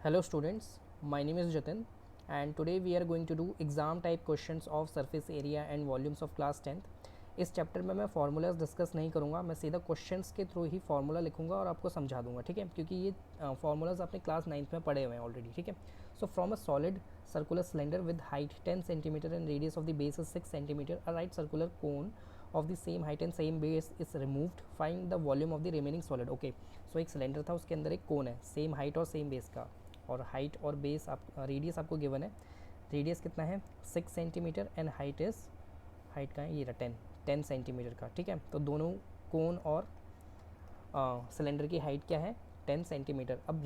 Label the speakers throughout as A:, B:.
A: Hello students, my name is Jatin and today we are going to do exam type questions of surface area and volumes of class 10th. इस chapter में मैं formulas discuss नहीं करूँगा, मैं सीधा questions के through ही formula लिखूँगा और आपको समझा दूँगा, ठीक है, क्योंकि ये फार्मूलाज आपने क्लास 9th में पढ़े हुए हैं ऑलरेडी, ठीक है. So from a solid circular cylinder with height 10 centimetre and radius of the base is 6 centimetre, a right circular cone of the same height and same base is removed, find the volume of the remaining solid. Okay, so एक cylinder था, उसके अंदर एक cone है, same height और same base का, और height और बेस आप रेडियस आपको गिवन है. रेडियस कितना है 6 सेंटीमीटर एंड हाइट का है ये रहा 10 सेंटीमीटर का, ठीक है. तो दोनों कोन और सिलेंडर की हाइट क्या है 10 सेंटीमीटर. अब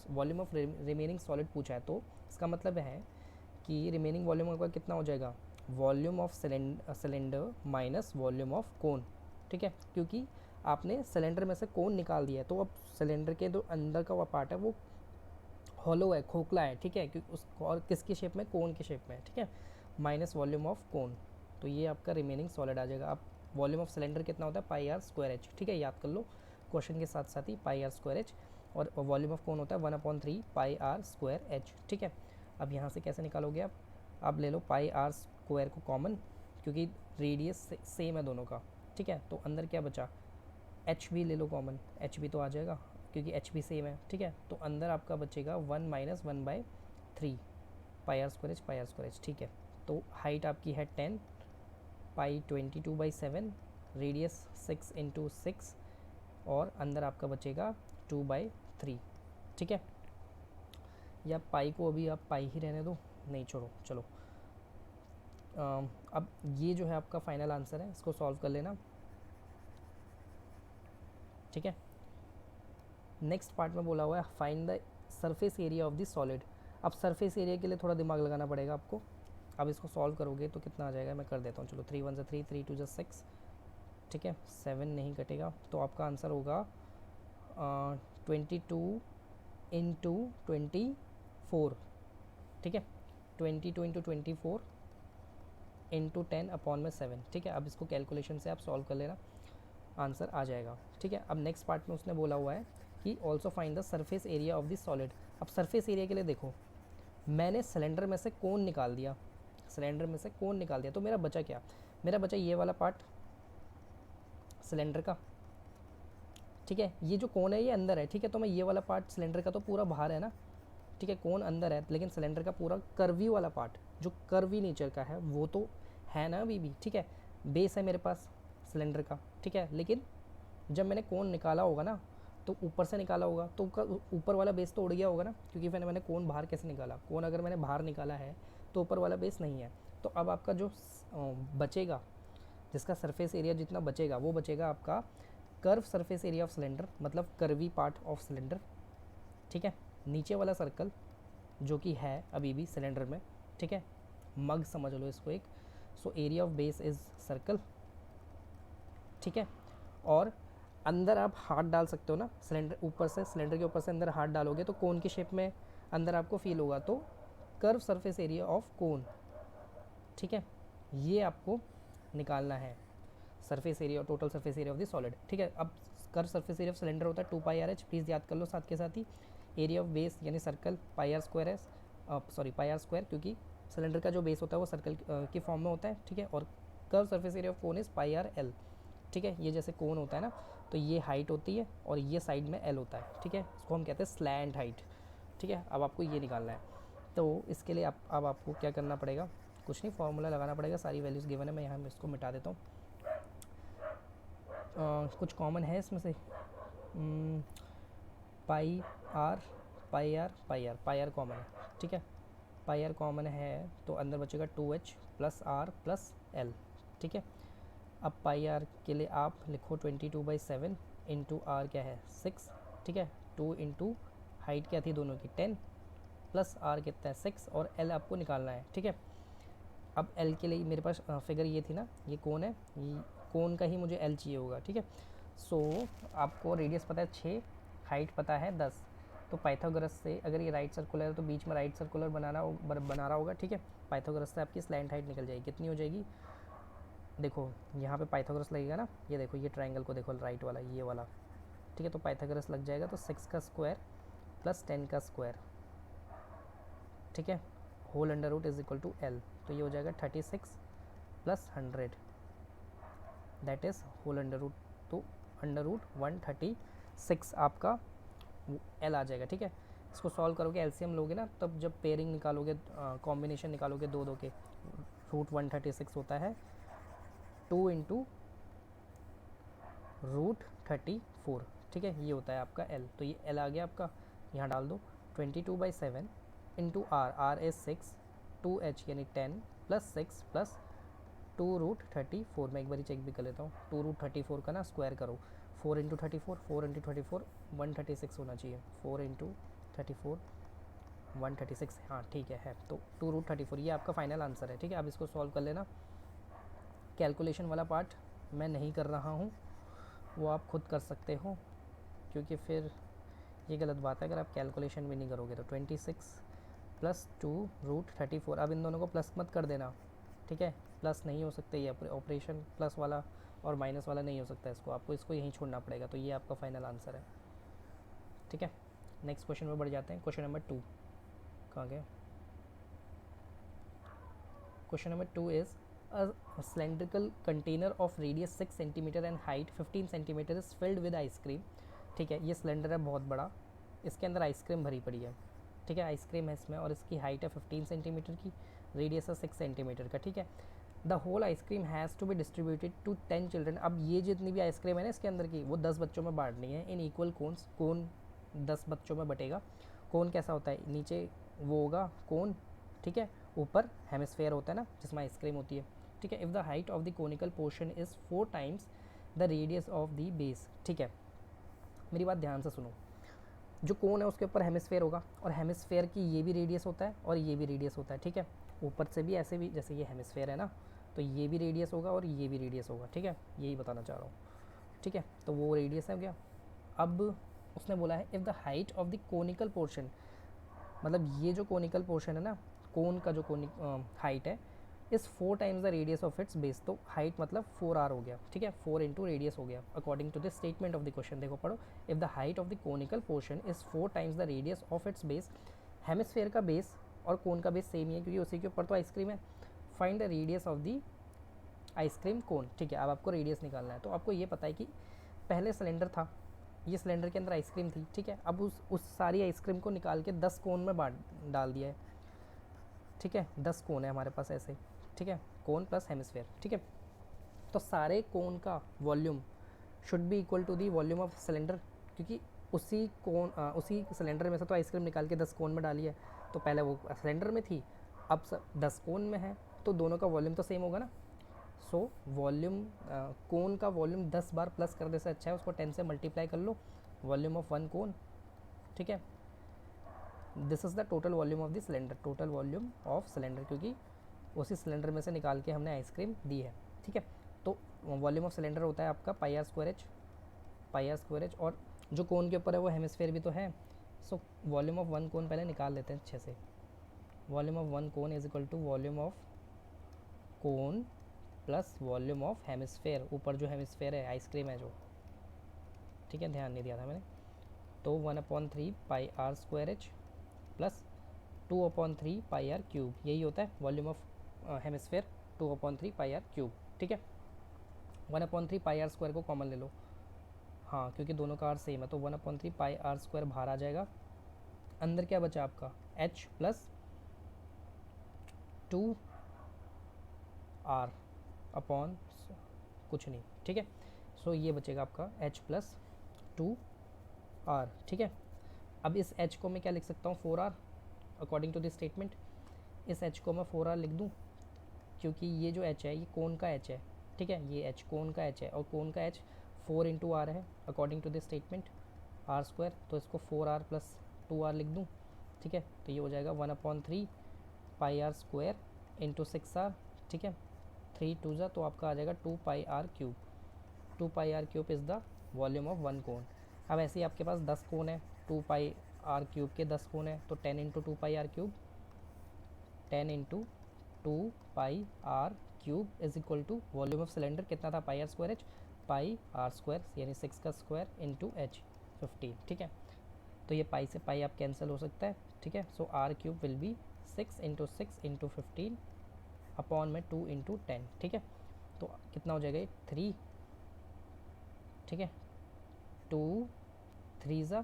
A: वॉल्यूम ऑफ रिमेनिंग सॉलिड पूछा है, तो इसका मतलब है कि रिमेनिंग वॉल्यूम आपका कितना हो जाएगा, volume of cylinder minus volume of cone, ठीक है, क्योंकि आपने सिलेंडर में से कोन निकाल दिया है. तो अब सिलेंडर के जो अंदर का वो पार्ट है वो हॉलो है, खोखला है, ठीक है, क्योंकि उसको और किसकी शेप में, कोन की शेप में, ठीक है, माइनस वॉल्यूम ऑफ कोन. तो ये आपका रिमेनिंग सॉलिड आ जाएगा. अब वॉल्यूम ऑफ सिलेंडर कितना होता है पाई आर स्क्वायर एच, ठीक है, याद कर लो क्वेश्चन के साथ साथ ही पाई आर स्क्वायर एच, और वॉल्यूम ऑफ कोन होता है 1/3 पाई आर स्क्वायर एच, ठीक है. अब यहाँ से कैसे निकालोगे आप, अब ले लो पाई आर स्क्वायर को कॉमन, क्योंकि रेडियस सेम है दोनों का, ठीक है. तो अंदर क्या बचा, एच भी ले लो कॉमन, एच भी तो आ जाएगा क्योंकि एच भी सेम है, ठीक है. तो अंदर आपका बचेगा 1 - 1/3 पाई आर स्क्वायर एच, ठीक है. तो हाइट आपकी है 10, पाई 22/7, रेडियस 6 × 6, और अंदर आपका बचेगा 2/3, ठीक है. या पाई को अभी आप पाई ही रहने दो, नहीं छोड़ो, चलो. अब ये जो है आपका फाइनल आंसर है, इसको सॉल्व कर लेना, ठीक है. नेक्स्ट पार्ट में बोला हुआ है find the surface area of the solid. अब सरफेस एरिया के लिए थोड़ा दिमाग लगाना पड़ेगा आपको. अब इसको सॉल्व करोगे तो कितना आ जाएगा, मैं कर देता हूँ, चलो 3 × 1 = 3, 3 × 2 = 6, ठीक है, 7 नहीं कटेगा, तो आपका आंसर होगा 22 × 24, ठीक है, 22 × 24 × 10/7, ठीक है. अब इसको कैलकुलेशन से आप सॉल्व कर लेना, आंसर आ जाएगा, ठीक है. अब नेक्स्ट पार्ट में उसने बोला हुआ है कि also find the surface area of the solid. अब सरफेस एरिया के लिए देखो, मैंने सिलेंडर में से कोन निकाल दिया, तो मेरा बचा क्या, मेरा बचा ये वाला पार्ट सिलेंडर का, ठीक है. ये जो कोन है ये अंदर है, ठीक है, तो मैं ये वाला पार्ट सिलेंडर का तो पूरा बाहर है ना, ठीक है, कोन अंदर है, लेकिन सिलेंडर का पूरा कर्वी वाला पार्ट जो कर्वी नेचर का है वो तो है ना अभी भी, ठीक है. बेस है मेरे पास सिलेंडर का, ठीक है, लेकिन जब मैंने कोन निकाला होगा ना तो ऊपर से निकाला होगा, तो ऊपर वाला बेस तो उड़ गया होगा ना, क्योंकि मैंने कोन बाहर कैसे निकाला, कोन अगर मैंने बाहर निकाला है तो ऊपर वाला बेस नहीं है. तो अब आपका जो बचेगा, जिसका सरफेस एरिया जितना बचेगा वो बचेगा आपका curve surface area of cylinder, मतलब कर्वी पार्ट ऑफ सिलेंडर, ठीक है. नीचे वाला सर्कल जो कि है अभी भी सिलेंडर में, ठीक है, मग समझ लो इसको एक. So area of base is circle, ठीक है. और अंदर आप हाथ डाल सकते हो ना, सिलेंडर ऊपर से, सिलेंडर के ऊपर से अंदर हाथ डालोगे तो कोन की शेप में अंदर आपको फील होगा, तो curve surface area of cone, ठीक है, ये आपको निकालना है, सरफेस एरिया और total surface area of the solid, ठीक है. अब curve surface area of cylinder होता है 2πRh, प्लीज़ याद कर लो साथ के साथ ही. एरिया ऑफ बेस यानी सर्कल πr स्क्वायर है, πr स्क्वायर, क्योंकि सिलेंडर का जो बेस होता है वो सर्कल की फॉर्म में होता है, ठीक है. और curve surface area of cone is πrl, ठीक है. ये जैसे कोन होता है ना, तो ये हाइट होती है और ये साइड में एल होता है, ठीक है, इसको हम कहते हैं स्लैंट हाइट, ठीक है. अब आपको ये निकालना है, तो इसके लिए अब आपको क्या करना पड़ेगा, कुछ नहीं, फार्मूला लगाना पड़ेगा, सारी वैल्यूज़ गिवन है, मैं यहाँ इसको मिटा देता हूँ. कुछ कॉमन है इसमें से, पाई आर कॉमन है, ठीक है, पाई आर कॉमन है, तो अंदर बचेगा 2h + r + l, ठीक है. अब पाई आर के लिए आप लिखो 22/7 × r क्या है 6, ठीक है, 2 × हाइट क्या थी दोनों की 10 + r कितना है 6, और l आपको निकालना है, ठीक है. अब l के लिए मेरे पास फिगर ये थी ना, ये कोन है, ये कोन का ही मुझे l चाहिए होगा, ठीक है. सो आपको रेडियस पता है 6, हाइट पता है 10, तो पाइथागोरस से अगर ये राइट सर्कुलर है तो बीच में राइट सर्कुलर बना रहा होगा, ठीक है. पाइथागोरस से आपकी स्लैंट हाइट निकल जाएगी, कितनी हो जाएगी, देखो यहाँ पे पाइथागोरस लगेगा ना, ये देखो ये ट्रायंगल को देखो राइट वाला, ये वाला, ठीक है. तो पाइथागोरस लग जाएगा, तो 6 का स्क्वायर + 10 का स्क्वायर, ठीक है, whole under root is equal to L, तो ये हो जाएगा 36 plus 100 that is whole under root, तो अंडर रूट 136 आपका एल आ जाएगा। ठीक है, इसको सॉल्व करोगे, एलसीएम लोगे ना, तब जब पेयरिंग निकालोगे, कॉम्बिनेशन निकालोगे दो दो के, रूट 136 होता है 2 इंटू रूट 34। ठीक है, ये होता है आपका एल, तो ये एल आ गया आपका, यहाँ डाल दो 22/7 into are, are is 6, 2h यानी 10 प्लस 6 प्लस 2 रूट 34। मैं एक बार चेक भी कर लेता हूँ, 2 रूट 34 का ना स्क्वायर करो, 4 इंटू 34, 4 इंटू 34 136 होना चाहिए, 4 इंटू 34 136, हाँ ठीक है तो 2 रूट 34 ये आपका फाइनल आंसर है। ठीक है, अब इसको सॉल्व कर लेना, कैलकुलेशन वाला पार्ट मैं नहीं कर रहा हूँ, वो आप खुद कर सकते हो, क्योंकि फिर ये गलत बात है अगर आप कैलकुलेशन भी नहीं करोगे। तो 26 प्लस 2 रूट 34, अब इन दोनों को प्लस मत कर देना, ठीक है, प्लस नहीं हो सकते, ये ऑपरेशन प्लस वाला और माइनस वाला नहीं हो सकता, इसको आपको इसको यहीं छोड़ना पड़ेगा, तो ये आपका फाइनल आंसर है। ठीक है, नेक्स्ट क्वेश्चन में बढ़ जाते हैं, क्वेश्चन नंबर 2 कहाँ गया, question number 2 is a cylindrical container of radius 6 cm and height 15 cm is filled with ice cream। ठीक है, ये सिलेंडर है बहुत बड़ा, इसके अंदर आइसक्रीम भरी पड़ी है। ठीक है, आइसक्रीम है इसमें और इसकी हाइट है 15 सेंटीमीटर की, रेडियस है 6 सेंटीमीटर का। ठीक है, the whole ice cream has to be distributed to 10 children. अब ये जितनी भी आइसक्रीम है ना इसके अंदर की, वो 10 बच्चों में बांटनी है इन इक्वल कोन्स, कोन 10 बच्चों में बटेगा। कोन कैसा होता है, नीचे वो होगा कोन, ठीक है, ऊपर हेमिस्फेयर होता है ना जिसमें आइसक्रीम होती है। ठीक है, if the height of the conical portion is 4 times the radius of the base. ठीक है, मेरी बात ध्यान से सुनो, जो कोन है उसके ऊपर हेमिस्फेयर होगा और हेमिस्फेयर की ये भी रेडियस होता है और ये भी रेडियस होता है। ठीक है, ऊपर से भी ऐसे भी, जैसे ये हेमिस्फेयर है ना, तो ये भी रेडियस होगा और ये भी रेडियस होगा। ठीक है, यही बताना चाह रहा हूँ। ठीक है, तो वो रेडियस है गया। अब उसने बोला है if the height of the conical portion, मतलब ये जो कोनिकल पोर्शन है ना, कोन का जो हाइट है, इस 4 times the radius of its base, तो हाइट मतलब 4r हो गया। ठीक है, 4 इंटू रेडियस हो गया according to the statement of the question. देखो पढ़ो, if the height of the conical portion is 4 times the radius of its base, hemisphere का बेस और कोन का बेस सेम ही है क्योंकि उसी के ऊपर तो आइसक्रीम है। Find the radius of the ice cream cone. ठीक है, अब आपको रेडियस निकालना है, तो आपको ये पता है कि पहले सिलेंडर था, ये सिलेंडर के अंदर आइसक्रीम थी। ठीक है, अब उस सारी आइसक्रीम को निकाल के 10 कोन में बांट डाल दिया है। ठीक है, 10 कोन है हमारे पास ऐसे। ठीक है, कोन प्लस हेमिस्फेयर। ठीक है, तो सारे कोन का volume should be equal to the volume of cylinder, क्योंकि उसी सिलेंडर में से तो आइसक्रीम निकाल के 10 कोन में डाली है, तो पहले वो सिलेंडर में थी, अब 10 कोन में है, तो दोनों का वॉल्यूम तो सेम होगा ना। सो वॉल्यूम, कोन का वॉल्यूम 10 बार प्लस करने से अच्छा है उसको 10 से मल्टीप्लाई कर लो, वॉल्यूम ऑफ 1 कोन। ठीक है, this is the total volume of the cylinder, total volume of cylinder, क्योंकि उसी सिलेंडर में से निकाल के हमने आइसक्रीम दी है। ठीक है, तो वॉल्यूम ऑफ सिलेंडर होता है आपका पाई आर स्क्वायर एच, और जो कोन के ऊपर है वो हेमिस्फेयर भी तो है। सो वॉल्यूम ऑफ 1 कोन पहले निकाल लेते हैं अच्छे से। Volume of 1 cone is equal to volume of cone plus volume of hemisphere, ऊपर जो हेमिस्फेयर है आइसक्रीम है जो। ठीक है, ध्यान नहीं दिया था मैंने। तो 1/3 pi R square H plus 2/3 pi R cube, यही होता है volume of hemisphere, 2/3 pi R cube. ठीक है, 1/3 पाई आर स्क्वायर को कॉमन ले लो, हाँ क्योंकि दोनों का आर सेम है, तो 1/3 पाई आर स्क्वायर बाहर आ जाएगा। अंदर क्या बचा आपका, एच प्लस 2 आर अपॉन कुछ नहीं। ठीक है, सो ये बचेगा आपका एच प्लस 2 आर। ठीक है, अब इस एच को मैं क्या लिख सकता हूँ, 4r according to the statement. इस एच को मैं 4r लिख दूँ, क्योंकि ये जो एच है ये कोन का एच है। ठीक है, ये एच कोन का एच है और कोन का एच 4 इंटू आर है according to the statement R square, तो इसको 4r प्लस 2r लिख दूँ। ठीक है, तो ये हो जाएगा 1/3 pi R square into 6r। ठीक है, 3 2 जा, तो आपका आ जाएगा 2 pi R cube. 2 pi R cube is the volume of 1 cone. अब ऐसे ही आपके पास 10 कोन है, 2 पाई आर क्यूब के 10 कोन है, तो 10 into 2 pi R cube, 10 into 2 pi R cube is equal to volume of cylinder कितना था, pi R square H, pi R square यानी 6 का स्क्वायर इंटू एच 15। ठीक है, तो ये पाई से पाई आप कैंसिल हो सकता है। ठीक है, so R cube will be 6 into 15 upon में 2 इंटू 10, ठीक है। तो कितना हो जाएगा ये 3, ठीक है, 2 3 ज़ा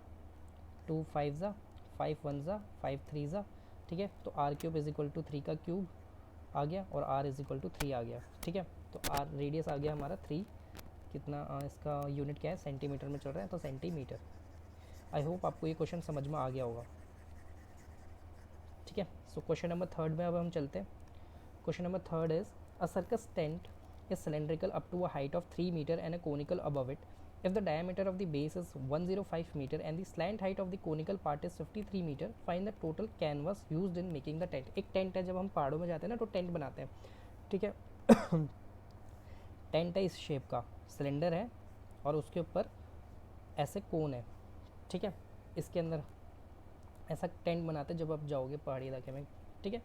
A: 2 5 ज़ा 5 1 ज़ा 5 3 ज़ा, ठीक है। तो R cube is equal to 3 का क्यूब आ गया और आर इज इक्वल टू 3 आ गया, ठीक है। तो आर रेडियस आ गया हमारा 3, कितना इसका यूनिट क्या है, सेंटीमीटर में चल रहा है तो सेंटीमीटर। आई होप आपको ये क्वेश्चन समझ में आ गया होगा, ठीक है। सो क्वेश्चन नंबर थर्ड में अब हम चलते हैं। Question number third is a circus tent is cylindrical up to a height of 3 meter and a conical above it. If the diameter of the base is 105 meter and the slant height of the conical part is 53 meter, find the total canvas used in making the tent. एक tent है, जब हम पहाड़ों में जाते हैं ना तो टेंट बनाते हैं, ठीक है। टेंट है इस शेप का, सिलेंडर है और उसके ऊपर ऐसे कोन है, ठीक है। इसके अंदर ऐसा टेंट बनाते हैं जब आप जाओगे पहाड़ी इलाके में, ठीक है।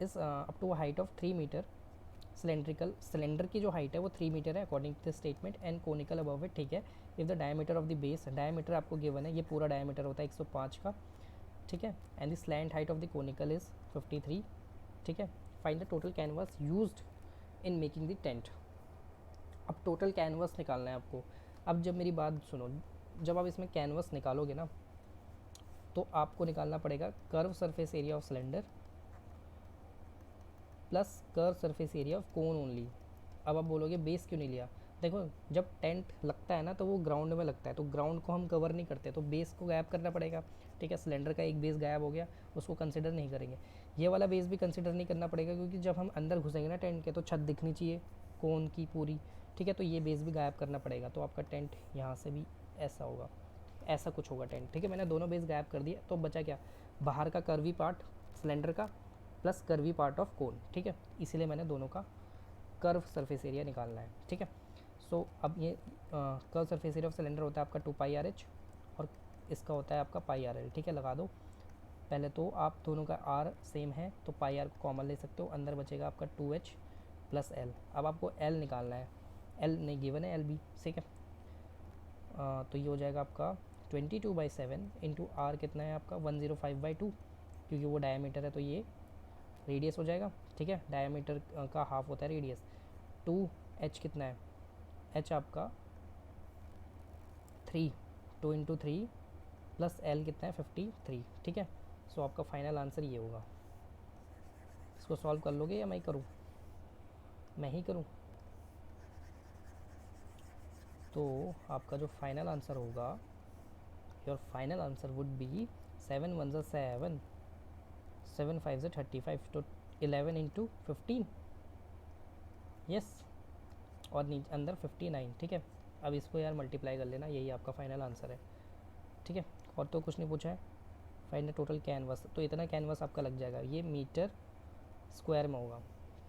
A: इस up to height of 3 metre, cylindrical, cylinder की जो हाइट है वो 3 मीटर है according to the statement, and conical above it, ठीक है। If the diameter of the base, diameter आपको गिवन है, ये पूरा डायमीटर होता है 105 का, ठीक है। And the slant height of the conical is 53, ठीक है। Find the total canvas used in making the tent. अब टोटल कैनवास निकालना है आपको। अब जब मेरी बात सुनो, जब आप इसमें कैनवास निकालोगे ना तो आपको निकालना पड़ेगा curve surface area of cylinder plus curve surface area of cone only. अब आप बोलोगे बेस क्यों नहीं लिया, देखो जब टेंट लगता है ना तो वो ग्राउंड में लगता है, तो ग्राउंड को हम कवर नहीं करते, तो बेस को गायब करना पड़ेगा, ठीक है। सिलेंडर का एक बेस गायब हो गया, उसको कंसिडर नहीं करेंगे। ये वाला बेस भी कंसिडर नहीं करना पड़ेगा, क्योंकि जब हम अंदर घुसेंगे ना टेंट के तो छत दिखनी चाहिए कोन की पूरी, ठीक है। तो ये बेस भी गायब करना पड़ेगा, तो आपका टेंट यहाँ से भी ऐसा होगा, ऐसा कुछ होगा टेंट, ठीक है। मैंने दोनों बेस गायब कर दिए, तो बचा क्या, बाहर का कर्वी पार्ट सिलेंडर का plus curvy part of cone, ठीक है। इसीलिए मैंने दोनों का कर्व सरफेस एरिया निकालना है, ठीक है। सो अब ये curve surface area of cylinder होता है आपका 2 पाई आर एच और इसका होता है आपका पाई आर एल, ठीक है। लगा दो पहले, तो आप दोनों का आर सेम है तो पाई आर को कॉमन ले सकते हो, अंदर बचेगा आपका 2h प्लस एल। अब आपको एल निकालना है, एल नहीं गिवन है, एल भी, ठीक है। तो ये हो जाएगा आपका 22/7 इंटू आर कितना है आपका 105/2, क्योंकि वो डायमीटर है तो ये रेडियस हो जाएगा, ठीक है। डायमीटर का हाफ होता है रेडियस। 2h कितना है, h आपका 3, 2 इंटू 3 प्लस l कितना है 53, ठीक है। सो आपका फाइनल आंसर ये होगा। इसको सॉल्व कर लोगे या मैं करूँ, मैं ही करूँ? तो आपका जो फाइनल आंसर होगा, your final answer would be 7 1 ज़ा 7, 7 5 ज़ा 35, तो 11 इंटू 15, यस, और नीचे अंदर 59, ठीक है। अब इसको यार मल्टीप्लाई कर लेना, यही आपका फाइनल आंसर है, ठीक है। और तो कुछ नहीं पूछा है। फाइंड टोटल कैनवास, तो इतना कैनवास आपका लग जाएगा, ये मीटर स्क्वायर में होगा,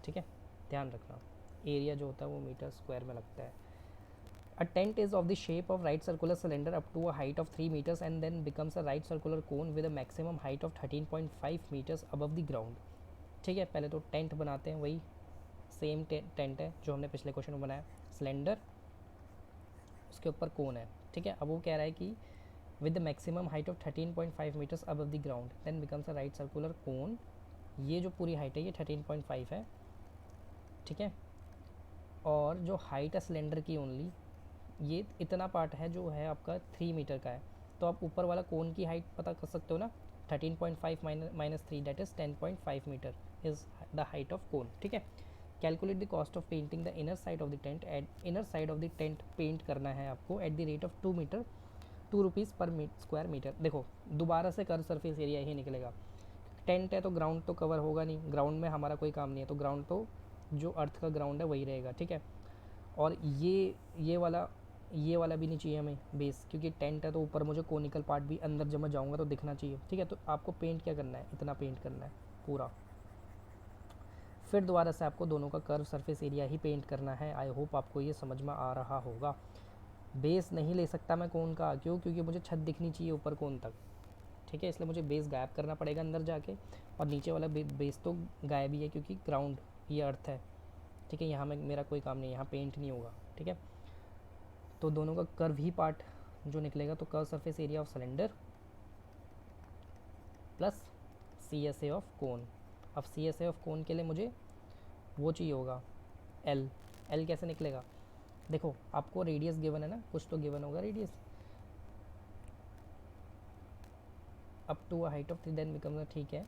A: ठीक है। ध्यान रखना एरिया जो होता है वो मीटर स्क्वायर में लगता है। A tent is of the shape of right circular cylinder up to a height of 3 meters and then becomes a right circular cone with a maximum height of 13.5 meters above the ground, ठीक है। पहले तो tent बनाते हैं, वही same tent है जो हमने पिछले क्वेश्चन में बनाया, सिलेंडर उसके ऊपर कोन है, ठीक है। अब वो कह रहा है कि with the maximum height of 13.5 metres above the ground then becomes a right circular cone. ये जो पूरी हाइट है ये 13.5 है, ठीक है। और जो हाइट है सिलेंडर की ओनली, ये इतना पार्ट है जो है आपका 3 मीटर का है, तो आप ऊपर वाला कोन की हाइट पता कर सकते हो ना, 13.5 minus 3 that is 10.5 metre is the height of cone, ठीक है। Calculate the cost of painting the inner side of the tent, at inner side of the tent paint करना है आपको at the rate of 2 rupees per square metre. देखो दोबारा से curve surface area ही निकलेगा, tent है तो ग्राउंड तो कवर होगा नहीं, ग्राउंड में हमारा कोई काम नहीं है, तो ग्राउंड तो जो अर्थ का ग्राउंड है वही रहेगा, ठीक है। और ये वाला भी नहीं चाहिए हमें बेस, क्योंकि टेंट है तो ऊपर मुझे कोनिकल पार्ट भी अंदर जब मैं जाऊँगा तो दिखना चाहिए, ठीक है। तो आपको पेंट क्या करना है, इतना पेंट करना है पूरा, फिर दोबारा से आपको दोनों का कर्व सरफेस एरिया ही पेंट करना है। आई होप आपको ये समझ में आ रहा होगा। बेस नहीं ले सकता मैं कोन का, क्यों, क्योंकि मुझे छत दिखनी चाहिए ऊपर कोन तक, ठीक है। इसलिए मुझे बेस गायब करना पड़ेगा अंदर जाके, और नीचे वाला बेस तो गायब ही है क्योंकि ग्राउंड ये अर्थ है, ठीक है। यहाँ में मेरा कोई काम नहीं, यहाँ पेंट नहीं होगा, ठीक है। तो दोनों का कर्व ही पार्ट जो निकलेगा, तो curve surface area of cylinder plus C S A of cone. अब सी एस ए ऑफ कोन के लिए मुझे वो चाहिए होगा एल। एल कैसे निकलेगा, देखो आपको रेडियस गिवन है ना, कुछ तो गिवन होगा radius, up to a height of 3 then become, ठीक है।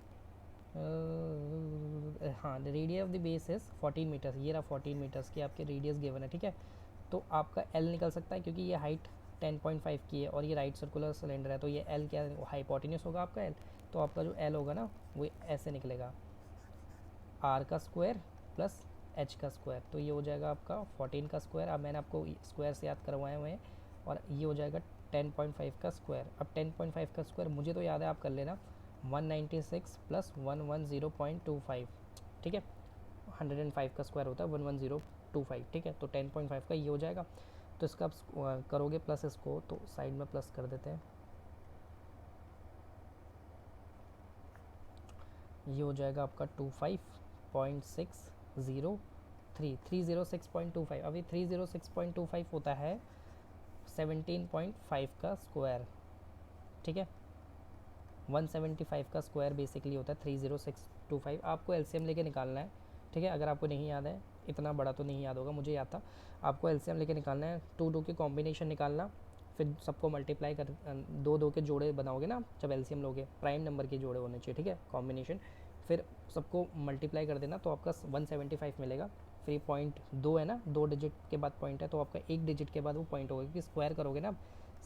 A: हाँ, radius of the base is 14 metres, ये रहा 14 मीटर्स की आपके रेडियस गिवन है, ठीक है। तो आपका एल निकल सकता है क्योंकि ये हाइट 10.5 की है और ये राइट सर्कुलर सिलेंडर है, तो ये एल क्या हाइपोटेन्यूस होगा आपका एल। तो आपका जो एल होगा ना वो ऐसे निकलेगा, आर का स्क्वायर प्लस एच का स्क्वायर, तो ये हो जाएगा आपका 14 का स्क्वायर। अब मैंने आपको स्क्वायर से याद करवाए हुए हैं, और ये हो जाएगा 10.5 का स्क्वायर। अब 10.5 का स्क्वायर मुझे तो याद है, आप कर लेना, 196 प्लस 110.25, ठीक है। 105 का स्क्वायर होता है 11025, ठीक है। तो 10.5 का ये हो जाएगा। तो इसका आप करोगे प्लस इसको, तो साइड में प्लस कर देते हैं, ये हो जाएगा आपका 306.25। अभी 306.25 होता है 17.5 का स्क्वायर, ठीक है। 175 का स्क्वायर बेसिकली होता है 30625। आपको एलसीएम लेके निकालना है, ठीक है। अगर आपको नहीं याद है, इतना बड़ा तो नहीं याद होगा, मुझे याद था। आपको एलसीएम लेके निकालना है, 2 के कॉम्बिनेशन निकालना, फिर सबको मल्टीप्लाई कर, 2 के जोड़े बनाओगे ना जब एलसीएम लोगे, प्राइम नंबर के जोड़े होने चाहिए, ठीक है, कॉम्बिनेशन। फिर सबको मल्टीप्लाई कर देना तो आपका 175 मिलेगा। फिर पॉइंट 2 है ना, 2 डिजिट के बाद पॉइंट है, तो आपका 1 डिजिट के बाद वो पॉइंट होगा, क्योंकि स्क्वायर करोगे ना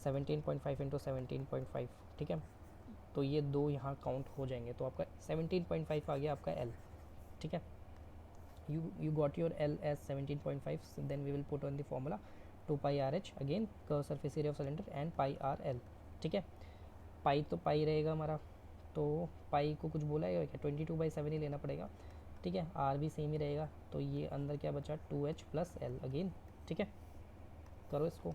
A: 17.5 इंटू 17.5, ठीक है। तो ये 2 यहाँ काउंट हो जाएंगे, तो आपका 17.5 आ गया आपका एल, ठीक है। you got your L as 17.5, so then we will put on the formula 2 pi RH, again curve surface area of cylinder, and pi r L, ठीक है। पाई तो पाई रहेगा हमारा, तो पाई को कुछ बोला है क्या, 22/7 ही लेना पड़ेगा, ठीक है। आर भी सेम ही रहेगा, तो ये अंदर क्या बचा 2H प्लस एल अगेन, ठीक है। करो इसको,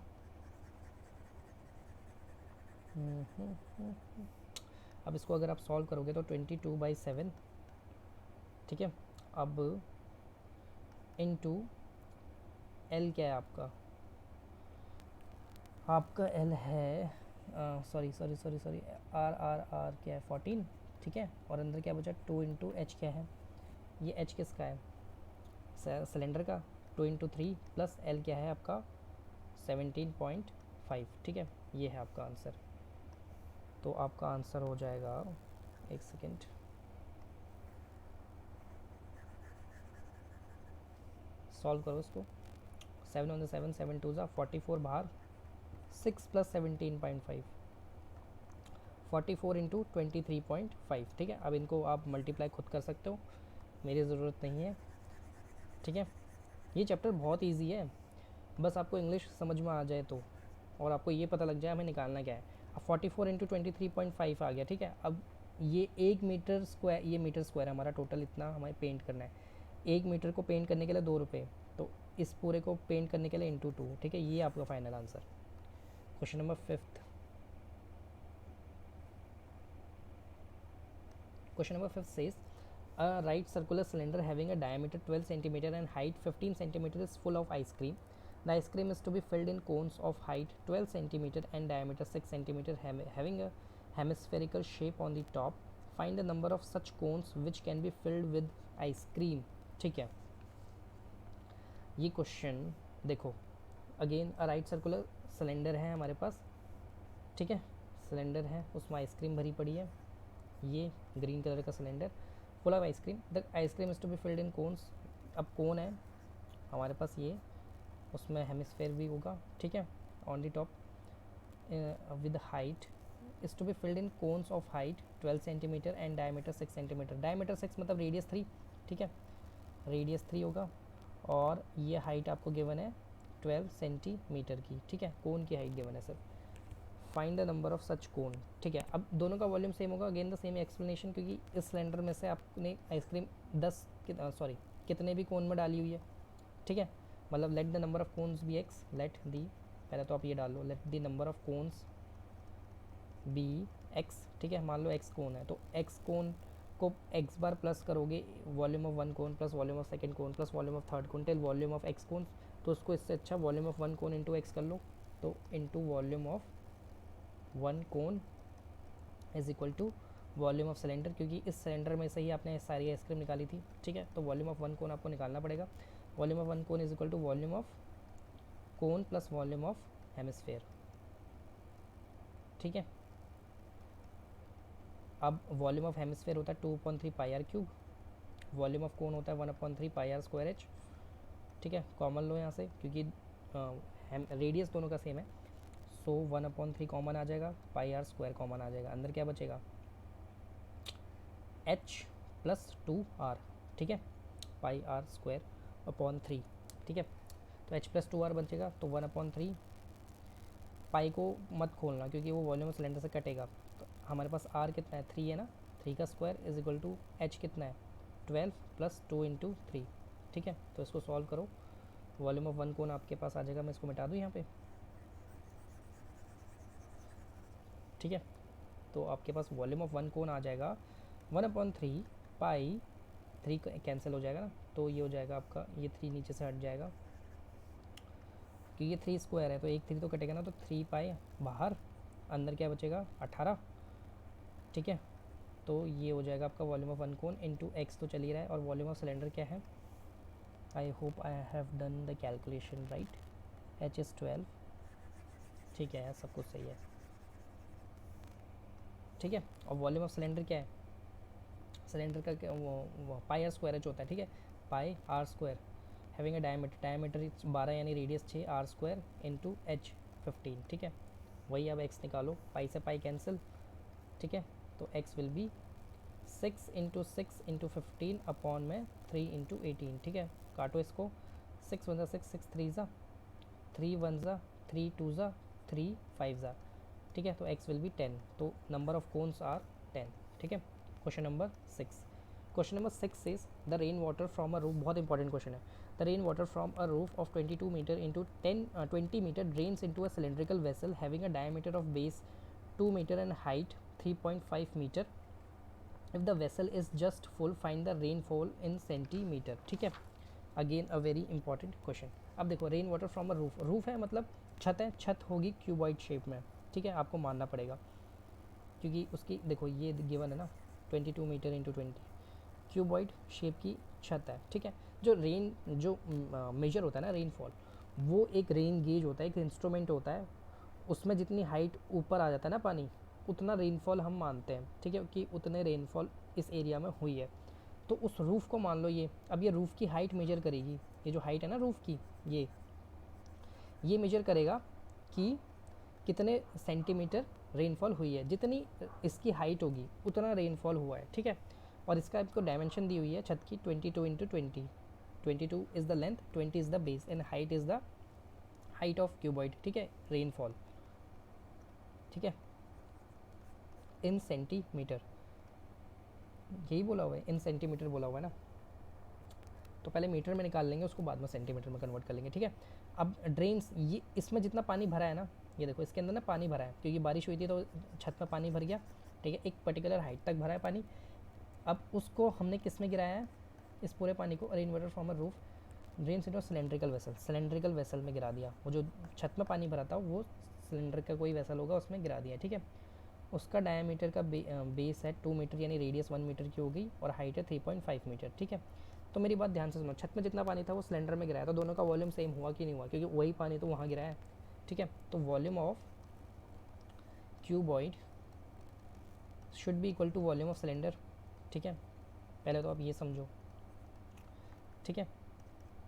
A: अब इसको अगर आप सॉल्व करोगे तो 22/7, ठीक है। अब इनटू एल क्या है आपका, आपका एल है सॉरी आर आर आर क्या है 14, ठीक है। और अंदर क्या बचा 2 इंटू एच क्या है, ये एच किसका है, सिलेंडर का, 2 इंटू 3 प्लस एल क्या है आपका 17.5, ठीक है। ये है आपका आंसर। तो आपका आंसर हो जाएगा, एक सेकेंड, सॉल्व करो इसको, 7 ऑन द 7, 7 2 ज़ा 44 बाहर, 6 प्लस 17.5, 44 इंटू 23.5, ठीक है। अब इनको आप मल्टीप्लाई खुद कर सकते हो, मेरी ज़रूरत नहीं है, ठीक है। ये चैप्टर बहुत इजी है, बस आपको इंग्लिश समझ में आ जाए तो, और आपको ये पता लग जाए हमें निकालना क्या है। अब 44 इंटू 23.5 आ गया, ठीक है। अब ये 1 मीटर स्क्वायर, ये मीटर स्क्वायर है हमारा, टोटल इतना हमें पेंट करना है। 1 मीटर को पेंट करने के लिए 2 रुपये, तो इस पूरे को पेंट करने के लिए इंटू 2, ठीक है। ये आपका final answer. Question number 5th, question number 5 says a right circular cylinder having a diameter 12 centimeter and height 15 centimeter is full of ice cream. The ice cream is to be filled in cones of height 12 centimeter and diameter 6 centimeter having a hemispherical shape on the top. Find the number of such cones which can be filled with ice cream. ठीक है, ये question देखो, again a right circular cylinder है हमारे पास, ठीक है। Cylinder है, उसमें आइसक्रीम भरी पड़ी है, ये ग्रीन कलर का cylinder full of ice cream. The ice cream is to be filled in cones. अब कोन है हमारे पास ये, उसमें हेमिस्फेयर भी होगा, ठीक है, on the top, with height is to be filled in cones of height 12 centimetre and diameter 6 centimetre. Diameter 6 मतलब रेडियस 3, ठीक है, रेडियस 3 होगा, और ये हाइट आपको गिवन है 12 सेंटीमीटर की, ठीक है। कोन की हाइट गिवन है sir. Find the number of such cone, ठीक है। अब दोनों का वॉल्यूम सेम होगा, अगेन द सेम एक्सप्लेनेशन, क्योंकि इस सिलेंडर में से आपने आइसक्रीम 10 कितने भी कोन में डाली हुई है, ठीक है। मतलब let the number of cones be X, let the, पहले तो आप ये डाल लो, let the number of cones be X, ठीक है। मान लो एक्स कोन है, तो एक्स कोन को एक्स बार प्लस करोगे volume of 1 cone plus volume of second cone plus volume of third cone till volume of X cone. तो उसको इससे अच्छा volume of 1 cone into X कर लो, तो into volume of 1 cone is equal to volume of cylinder, क्योंकि इस cylinder में से ही आपने सारी आइसक्रीम निकाली थी, ठीक है। तो वॉल्यूम ऑफ वन कोन आपको निकालना पड़ेगा। Volume of one cone is equal to volume of cone plus volume of hemisphere, ठीक है। अब वॉल्यूम ऑफ हेमिस्फेयर होता है 2/3 pi R cube, volume of cone होता है 1/3 पाई आर स्क्वायर एच, ठीक है। कॉमन लो यहाँ से, क्योंकि रेडियस दोनों का सेम है, सो 1/3 कॉमन आ जाएगा, पाई आर स्क्वायर कॉमन आ जाएगा, अंदर क्या बचेगा h प्लस 2r, ठीक है, पाई आर स्क्वायर अपॉन 3, ठीक है। तो h प्लस 2r बचेगा, तो 1/3 पाई को मत खोलना क्योंकि वो वॉल्यूम ऑफ सिलेंडर से कटेगा। तो हमारे पास r कितना है 3 है ना, 3 का square is equal to h कितना है 12 प्लस 2 इंटू 3, ठीक है। तो इसको सॉल्व करो, वॉल्यूम ऑफ वन कोन आपके पास आ जाएगा, मैं इसको मिटा दूँ यहाँ पे, ठीक है। तो आपके पास वॉल्यूम ऑफ वन कोन आ जाएगा 1/3 पाई, 3 कैंसिल हो जाएगा ना, तो ये हो जाएगा आपका, ये 3 नीचे से हट जाएगा क्योंकि ये 3 स्क्वायर है, तो एक 3 तो कटेगा ना, तो 3 पाई बाहर, अंदर क्या बचेगा 18, ठीक है। तो ये हो जाएगा आपका volume of one cone into x तो चल ही रहा है, और वॉल्यूम ऑफ सिलेंडर क्या है, I hope I have done the calculation right, H is 12, ठीक है, सब कुछ सही है, ठीक है। और वॉल्यूम ऑफ सिलेंडर क्या है, सिलेंडर का क्या वो पाई आर स्क्वायर एच होता है, ठीक है, pi R square having a diameter 12 यानी radius 6, R square into H 15, ठीक है। वही अब एक्स निकालो, पाई से पाई कैंसिल, ठीक है। तो x will be 6 into 6 into 15 upon में 3 इंटू 18, ठीक है। काटो इसको, 6 1 6, 6 3 ज़ा, 3 1 ज़ा, 3 2 ज़ा, 3 5 ज़ा, ठीक है। तो एक्स विल बी 10, तो नंबर ऑफ कोन्स आर 10, ठीक है। Question number 6, question number 6 is the rain water from a roof, बहुत इंपॉर्टेंट क्वेश्चन है। The rain water from a roof of 22 metre into 20 metre drains into a cylindrical vessel having a diameter of base 2 metre and height 3.5 metre. If the vessel is just full find the rainfall in centimetre, ठीक है। Again a very important question. अब देखो, rain water from a roof, roof है मतलब छत है, छत होगी क्यूबॉइड शेप में, ठीक है, आपको मानना पड़ेगा क्योंकि उसकी देखो ये गिवन है ना 22 मीटर इंटू 20, क्यूबॉइड शेप की छत है, ठीक है। जो रेन जो मेजर होता है ना रेनफॉल, वो एक रेन गेज होता है, एक इंस्ट्रूमेंट होता है, उसमें जितनी हाइट ऊपर आ जाता है ना पानी, उतना रेनफॉल हम मानते हैं, ठीक है, कि उतने रेनफॉल इस एरिया में हुई है। तो उस रूफ़ को मान लो ये, अब ये रूफ़ की हाइट मेजर करेगी, ये जो हाइट है ना रूफ़ की, ये मेजर करेगा कि कितने सेंटीमीटर रेनफॉल हुई है, जितनी इसकी हाइट होगी उतना रेनफॉल हुआ है, ठीक है। और इसका आपको डायमेंशन दी हुई है छत की 22 into 20, 22 is the length, 20 is the base and height is the height of cuboid, ठीक है, रेनफॉल, ठीक है, इन सेंटीमीटर, यही बोला हुआ है, इन सेंटीमीटर बोला हुआ है ना, तो पहले मीटर में निकाल लेंगे, उसको बाद में सेंटीमीटर में कन्वर्ट कर लेंगे, ठीक है। अब ड्रेन्स, ये इसमें जितना पानी भरा है ना, ये देखो इसके अंदर ना पानी भरा है क्योंकि बारिश हुई थी तो छत में पानी भर गया, ठीक है, एक पर्टिकुलर हाइट तक भरा है पानी। अब उसको हमने किस में गिराया है, इस पूरे पानी को rain water from a roof drains into cylindrical vessel, cylindrical vessel में गिरा दिया, वो जो छत में पानी भरा था वो सिलेंडर का कोई वेसल होगा उसमें गिरा दिया, ठीक है। उसका डायमीटर का बेस है 2 मीटर यानी रेडियस 1 मीटर की हो गई, और हाइट है 3.5 मीटर, ठीक है। तो मेरी बात ध्यान से सुनो, छत में जितना पानी था वो सिलेंडर में गिराया, तो दोनों का वॉल्यूम सेम हुआ कि नहीं हुआ, क्योंकि वही पानी तो वहाँ गिरा है, ठीक है। तो volume of cuboid should be equal to volume of cylinder, ठीक है। पहले तो आप ये समझो, ठीक है।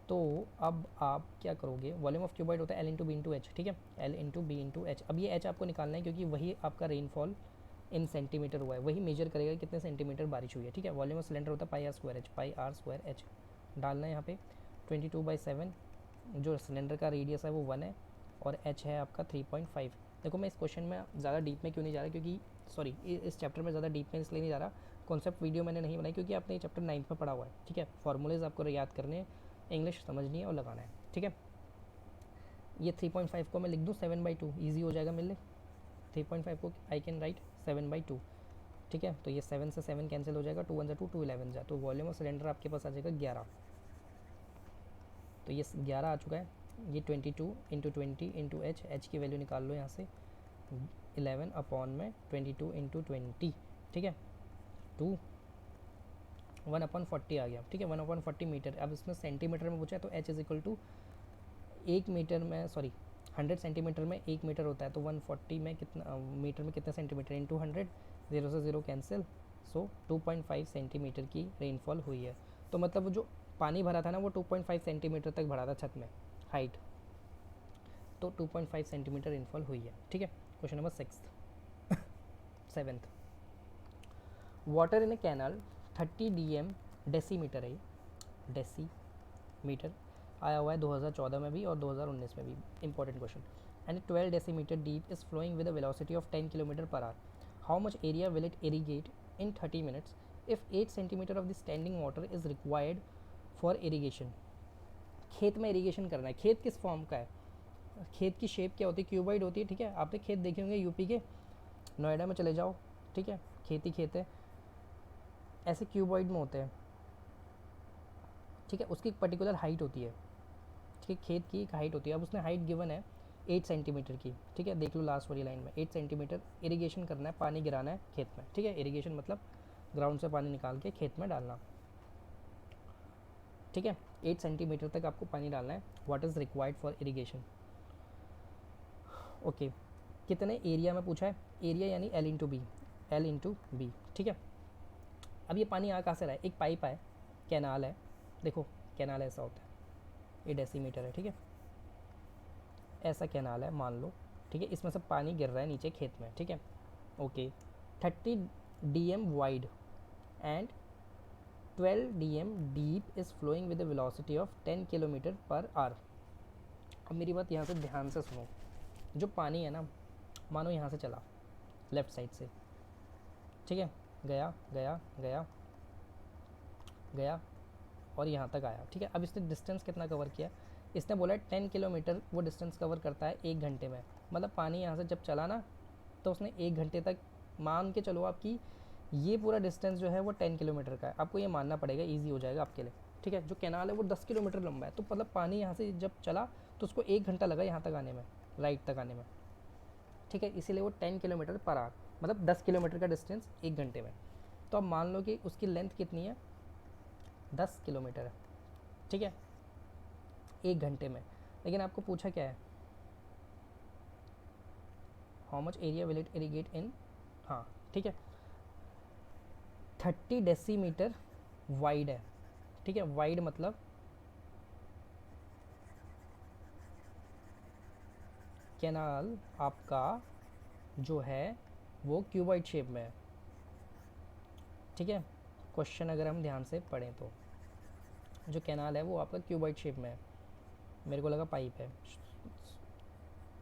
A: तो अब आप क्या करोगे, वॉल्यूम ऑफ क्यूबॉइड होता है L into B into H, ठीक है, L into B into H. अब ये एच आपको निकालना है क्योंकि वही आपका रेनफॉल इन सेंटीमीटर हुआ है, वही मेजर करेगा कितने सेंटीमीटर बारिश हुई है, ठीक है। वॉल्यूम ऑफ सिलेंडर होता है pi R square H, pi R square H डालना है यहाँ पे 22/7, जो सिलेंडर का रेडियस है वो 1 है, और एच है आपका 3.5। देखो मैं इस क्वेश्चन में ज़्यादा डीप में क्यों नहीं जा रहा, क्योंकि सॉरी इस चैप्टर में ज़्यादा डीप में इसलिए नहीं जा रहा, कॉन्सेप्ट वीडियो मैंने नहीं बनाई क्योंकि आपने ये चैप्टर 9th में पढ़ा हुआ है, ठीक है। फॉर्मूलेज आपको याद करने हैं, इंग्लिश समझनी है और लगाना है, ठीक है। ये 3.5 को मैं लिख दूँ 7/2, ईजी हो जाएगा मेरे लिए, 3.5 को आई कैन राइट 7/2, ठीक है। तो ये 7 से 7 कैंसिल हो जाएगा, 2 1 2 2 11 जा, तो वॉल्यूम ऑफ सिलेंडर आपके पास आ जाएगा 11, तो ये 11 आ चुका है। ये 22 इंटू 20 इंटू एच, एच की वैल्यू निकाल लो यहाँ से 11 अपॉन में 22 इंटू 20, ठीक है। टू 1/40 आ गया, ठीक है, 1/40 मीटर। अब इसमें सेंटीमीटर में पूछा है तो h is equal to 1 metre में, सॉरी 100 सेंटीमीटर में 1 मीटर होता है, तो 140 में कितना मीटर में कितना सेंटीमीटर, इंटू 100, 0 से 0 कैंसिल, सो 2.5 सेंटीमीटर की रेनफॉल हुई है। तो मतलब वो जो पानी भरा था ना वो 2.5 सेंटीमीटर तक भरा था छत में, हाइट, तो 2.5 सेंटीमीटर रेनफॉल हुई है, ठीक है। Question number 7th, water in A canal 30 dm, decimetre है ये, डेसीमीटर आया हुआ है 2014 में भी और 2019 में भी, important question. And 12 decimetre deep is flowing with a velocity of 10 kilometre per hour, how much area will it irrigate in 30 minutes if 8 centimetre of the standing water is required for irrigation. खेत में irrigation करना है, खेत किस form का है, खेत की शेप क्या होती है, क्यूबॉइड होती है, ठीक है। आपने खेत देखे होंगे यूपी के, नोएडा में चले जाओ, ठीक है, खेती खेत है, ऐसे क्यूबॉइड में होते हैं, ठीक है। उसकी एक पर्टिकुलर हाइट होती है, ठीक है, खेत की एक हाइट होती है। अब उसने हाइट गिवन है 8 सेंटीमीटर की, ठीक है, देख लो लास्ट वाली लाइन में 8 सेंटीमीटर इरीगेशन करना है, पानी गिराना है खेत में, ठीक है। इरीगेशन मतलब ग्राउंड से पानी निकाल के खेत में डालना, ठीक है। 8 सेंटीमीटर तक आपको पानी डालना है, what is required for irrigation, okay. कितने एरिया में पूछा है, एरिया यानी L इंटू बी, ठीक है। अब ये पानी आ कहाँ से रहा है, एक पाइप है, कैनाल है, देखो कैनाल ऐसा होता है, ये डेसीमीटर है, ठीक है, ऐसा कैनाल है मान लो, ठीक है। इसमें से पानी गिर रहा है नीचे खेत में, ठीक है, okay. 30 dm wide and 12 dm deep is flowing with the velocity of 10 kilometre per hour. अब मेरी बात यहाँ से ध्यान से सुनो, जो पानी है ना, मानो यहाँ से चला लेफ़्ट साइड से, ठीक है, गया गया गया गया और यहाँ तक आया, ठीक है। अब इसने डिस्टेंस कितना कवर किया, इसने बोला है 10 किलोमीटर वो डिस्टेंस कवर करता है 1 घंटे में। मतलब पानी यहाँ से जब चला ना तो उसने 1 घंटे तक, मान के चलो आपकी ये पूरा डिस्टेंस जो है वो 10 किलोमीटर का है, आपको ये मानना पड़ेगा, ईजी हो जाएगा आपके लिए, ठीक है। जो कैनाल है वो 10 किलोमीटर लंबा है, तो मतलब पानी यहाँ से जब चला तो उसको 1 घंटा लगा यहाँ तक आने में, राइट तक आने में, ठीक है। इसीलिए वो 10 किलोमीटर पर आवर, मतलब 10 किलोमीटर का डिस्टेंस 1 घंटे में। तो अब मान लो कि उसकी लेंथ कितनी है, 10 किलोमीटर है, ठीक है, 1 घंटे में। लेकिन आपको पूछा क्या है, how much area will it irrigate in, हाँ ठीक है, 30 डेसीमीटर वाइड है, ठीक है। वाइड मतलब कैनाल आपका जो है वो क्यूबॉइड शेप में है, ठीक है। क्वेश्चन अगर हम ध्यान से पढ़ें तो जो कैनाल है वो आपका क्यूबॉइड शेप में है, मेरे को लगा पाइप है,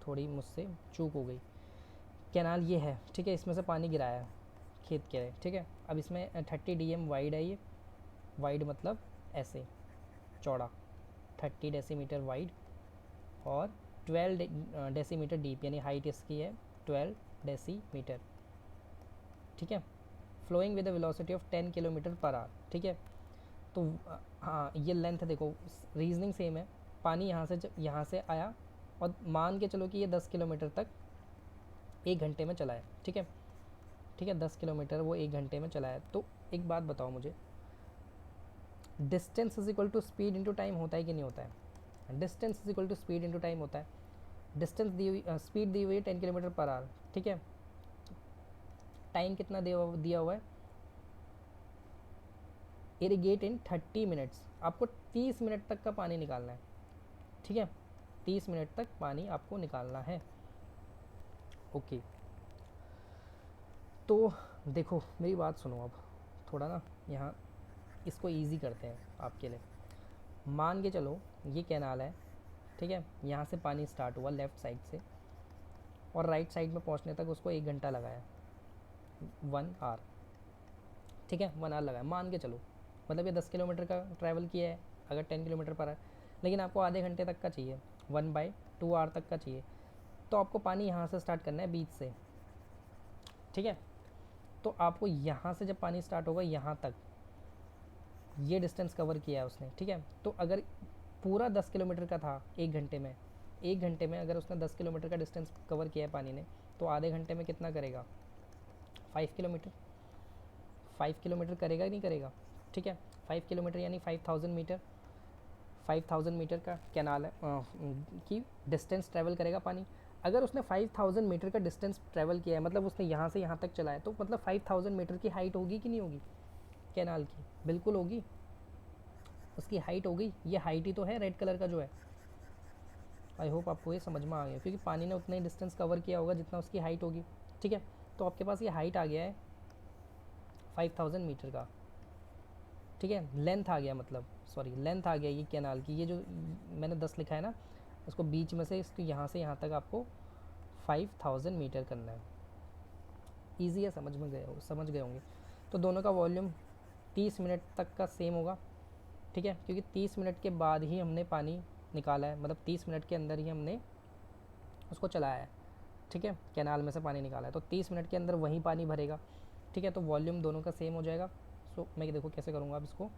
A: थोड़ी मुझसे चूक हो गई। कैनाल ये है, ठीक है, इसमें से पानी गिराया है खेत के, ठीक है। अब इसमें 30 dm वाइड है, ये वाइड मतलब ऐसे चौड़ा, 30 डेसीमीटर वाइड और 12 डेसीमीटर डीप, यानी हाइट इसकी है 12 डेसीमीटर, ठीक है। Flowing with the velocity of 10 kilometre per hour, ठीक है। तो हाँ ये लेंथ देखो, रीजनिंग सेम है, पानी यहाँ से आया और मान के चलो कि ये 10 किलोमीटर तक 1 घंटे में चला है, ठीक है, ठीक है, 10 किलोमीटर वो 1 घंटे में चला है। तो एक बात बताओ मुझे, distance is equal to speed into time होता है कि नहीं होता है, distance is equal to speed into time होता है। डिस्टेंस दी हुई, स्पीड दी हुई है 10 किलोमीटर पर आवर, ठीक है, टाइम कितना दिया हुआ है, इरीगेट इन 30 मिनट्स, आपको 30 मिनट तक का पानी निकालना है, ठीक है, 30 मिनट तक पानी आपको निकालना है, ओके। तो देखो मेरी बात सुनो, अब थोड़ा ना यहाँ इसको इजी करते हैं आपके लिए। मान के चलो ये कैनाल है, ठीक है, यहाँ से पानी स्टार्ट हुआ लेफ़्ट साइड से और राइट साइड में पहुँचने तक उसको 1 घंटा लगाया, 1 आवर, ठीक है, 1 आवर लगाया मान के चलो। मतलब ये 10 किलोमीटर का ट्रैवल किया है अगर 10 किलोमीटर पर है, लेकिन आपको आधे घंटे तक का चाहिए, 1/2 आवर तक का चाहिए। तो आपको पानी यहाँ से स्टार्ट करना है बीच से, ठीक है। तो आपको यहाँ से जब पानी स्टार्ट होगा यहाँ तक ये डिस्टेंस कवर किया है उसने, ठीक है। तो अगर पूरा 10 किलोमीटर का था 1 घंटे में, 1 घंटे में अगर उसने 10 किलोमीटर का डिस्टेंस कवर किया है पानी ने, तो आधे घंटे में कितना करेगा, 5 किलोमीटर। 5 किलोमीटर करेगा ही नहीं करेगा, ठीक है। 5 किलोमीटर यानी 5000 मीटर, 5000 मीटर का कैनाल है की डिस्टेंस ट्रैवल करेगा पानी। अगर उसने 5000 मीटर का डिस्टेंस ट्रैवल किया है, मतलब उसने यहाँ से यहाँ तक चला है, तो मतलब 5000 मीटर की हाइट होगी कि नहीं होगी कैनाल की? बिल्कुल होगी, उसकी हाइट होगी। ये हाइट ही तो है रेड कलर का जो है। आई होप आपको ये समझ में आ गया, क्योंकि पानी ने उतना ही डिस्टेंस कवर किया होगा जितना उसकी हाइट होगी, ठीक है। तो आपके पास ये हाइट आ गया है 5000 मीटर का, ठीक है। लेंथ आ गया, मतलब सॉरी लेंथ आ गया ये कैनाल की। ये जो मैंने 10 लिखा है ना, उसको बीच में से इसको यहाँ से यहाँ तक आपको 5000 मीटर करना है। ईजी है, समझ गए होंगे। तो दोनों का वॉल्यूम 30 मिनट तक का सेम होगा, ठीक है, क्योंकि 30 मिनट के बाद ही हमने पानी निकाला है, मतलब 30 मिनट के अंदर ही हमने उसको चलाया है, ठीक है, कैनाल में से पानी निकाला है। तो 30 मिनट के अंदर वही पानी भरेगा, ठीक है। तो वॉल्यूम दोनों का सेम हो जाएगा। सो मैं देखो कैसे करूँगा अब इसको।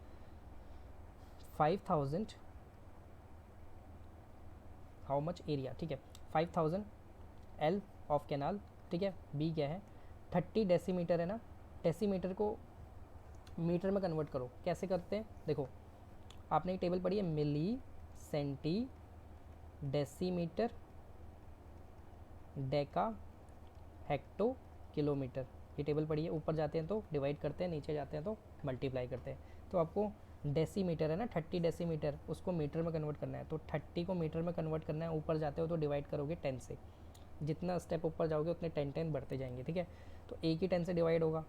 A: 5000 हाउ मच एरिया, ठीक है, 5000 एल ऑफ कैनाल, ठीक है। बी क्या है? 30 डेसीमीटर है ना। डेसीमीटर को मीटर में कन्वर्ट करो, कैसे करते हैं देखो। आपने एक टेबल पढ़ी है, milli centi decimetre deca hecto kilometre, ये टेबल पढ़ी है। ऊपर जाते हैं तो डिवाइड करते हैं, नीचे जाते हैं तो मल्टीप्लाई करते हैं। तो आपको डेसीमीटर है ना, 30 डेसीमीटर, उसको मीटर में कन्वर्ट करना है। तो 30 को मीटर में कन्वर्ट करना है। ऊपर जाते हो तो डिवाइड करोगे 10 से, जितना स्टेप ऊपर जाओगे उतने 10 बढ़ते जाएंगे, ठीक है। तो एक ही 10 से डिवाइड होगा,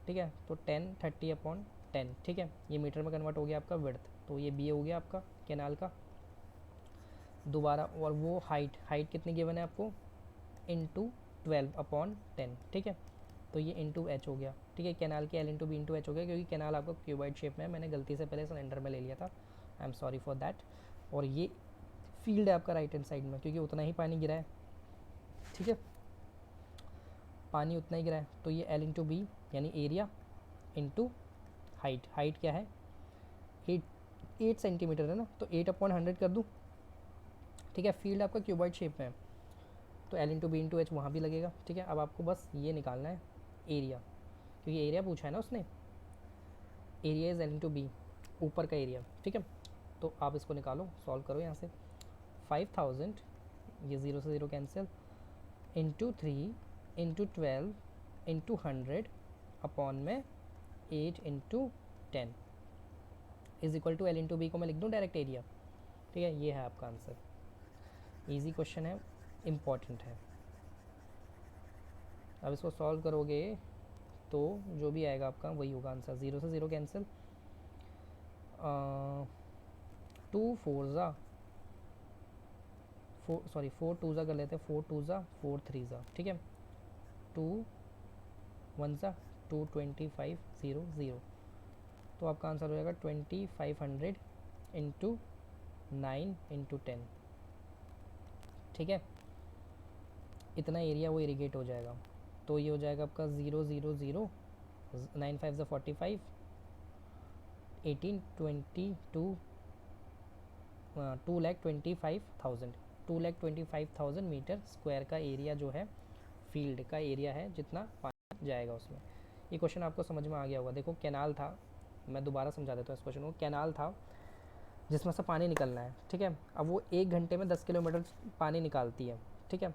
A: ठीक है। तो 10 30/10, ठीक है। ये मीटर में कन्वर्ट हो गया आपका विड्थ। तो ये बी हो गया आपका कैनाल का दोबारा। और वो हाइट कितनी गिवन है आपको? इंटू 12/10, ठीक है। तो ये इंटू एच हो गया, ठीक है। कैनाल के L into B into H हो गया, क्योंकि कैनाल आपका क्यूबॉइड शेप में है। मैंने गलती से पहले सिलेंडर में ले लिया था, I am sorry for that. और ये फील्ड है आपका राइट हैंड साइड में, क्योंकि उतना ही पानी गिरा है, ठीक है, पानी उतना ही गिरा है। तो ये एल इंटू बी यानी एरिया इंटू हाइट क्या है? 8 सेंटीमीटर है ना, तो 8/100 कर दूँ, ठीक है। फील्ड आपका क्यूबॉइड शेप में है, तो L into B into H वहाँ भी लगेगा, ठीक है। अब आपको बस ये निकालना है एरिया, क्योंकि एरिया पूछा है ना उसने। Area is L into B, ऊपर का एरिया, ठीक है। तो आप इसको निकालो, सॉल्व करो यहाँ से। 5000, ये 0 से 0 cancel, into 3 into 12 into 100 upon में 8 into 10 is equal to L into B को मैं लिख दूँ डायरेक्ट एरिया, ठीक है। ये है आपका आंसर। ईजी क्वेश्चन है, इम्पॉर्टेंट है। अब इसको सॉल्व करोगे तो जो भी आएगा आपका वही होगा आंसर। 0 से 0 कैंसिल, 2 4 ज़ा 4 2 ज़ा कर लेते हैं, 4 2 ज़ा 4 3 ज़ा, ठीक है। 2 1 ज़ा 2 25 0 0। तो आपका आंसर हो जाएगा 2500 इंटू 9 इंटू 10, ठीक है। इतना एरिया वो इरीगेट हो जाएगा। तो ये हो जाएगा आपका 0 0 0, 9 5 ज़ा 45, 18 22, 2,25,000, 2,25,000 मीटर स्क्वायर का एरिया जो है फील्ड का एरिया है, जितना पानी जाएगा उसमें। ये क्वेश्चन आपको समझ में आ गया होगा। देखो कैनाल था, मैं दोबारा समझा देता हूँ इस क्वेश्चन को। कैनाल था जिसमें से पानी निकलना है, ठीक है। अब वो 1 घंटे में 10 किलोमीटर पानी निकालती है, ठीक है।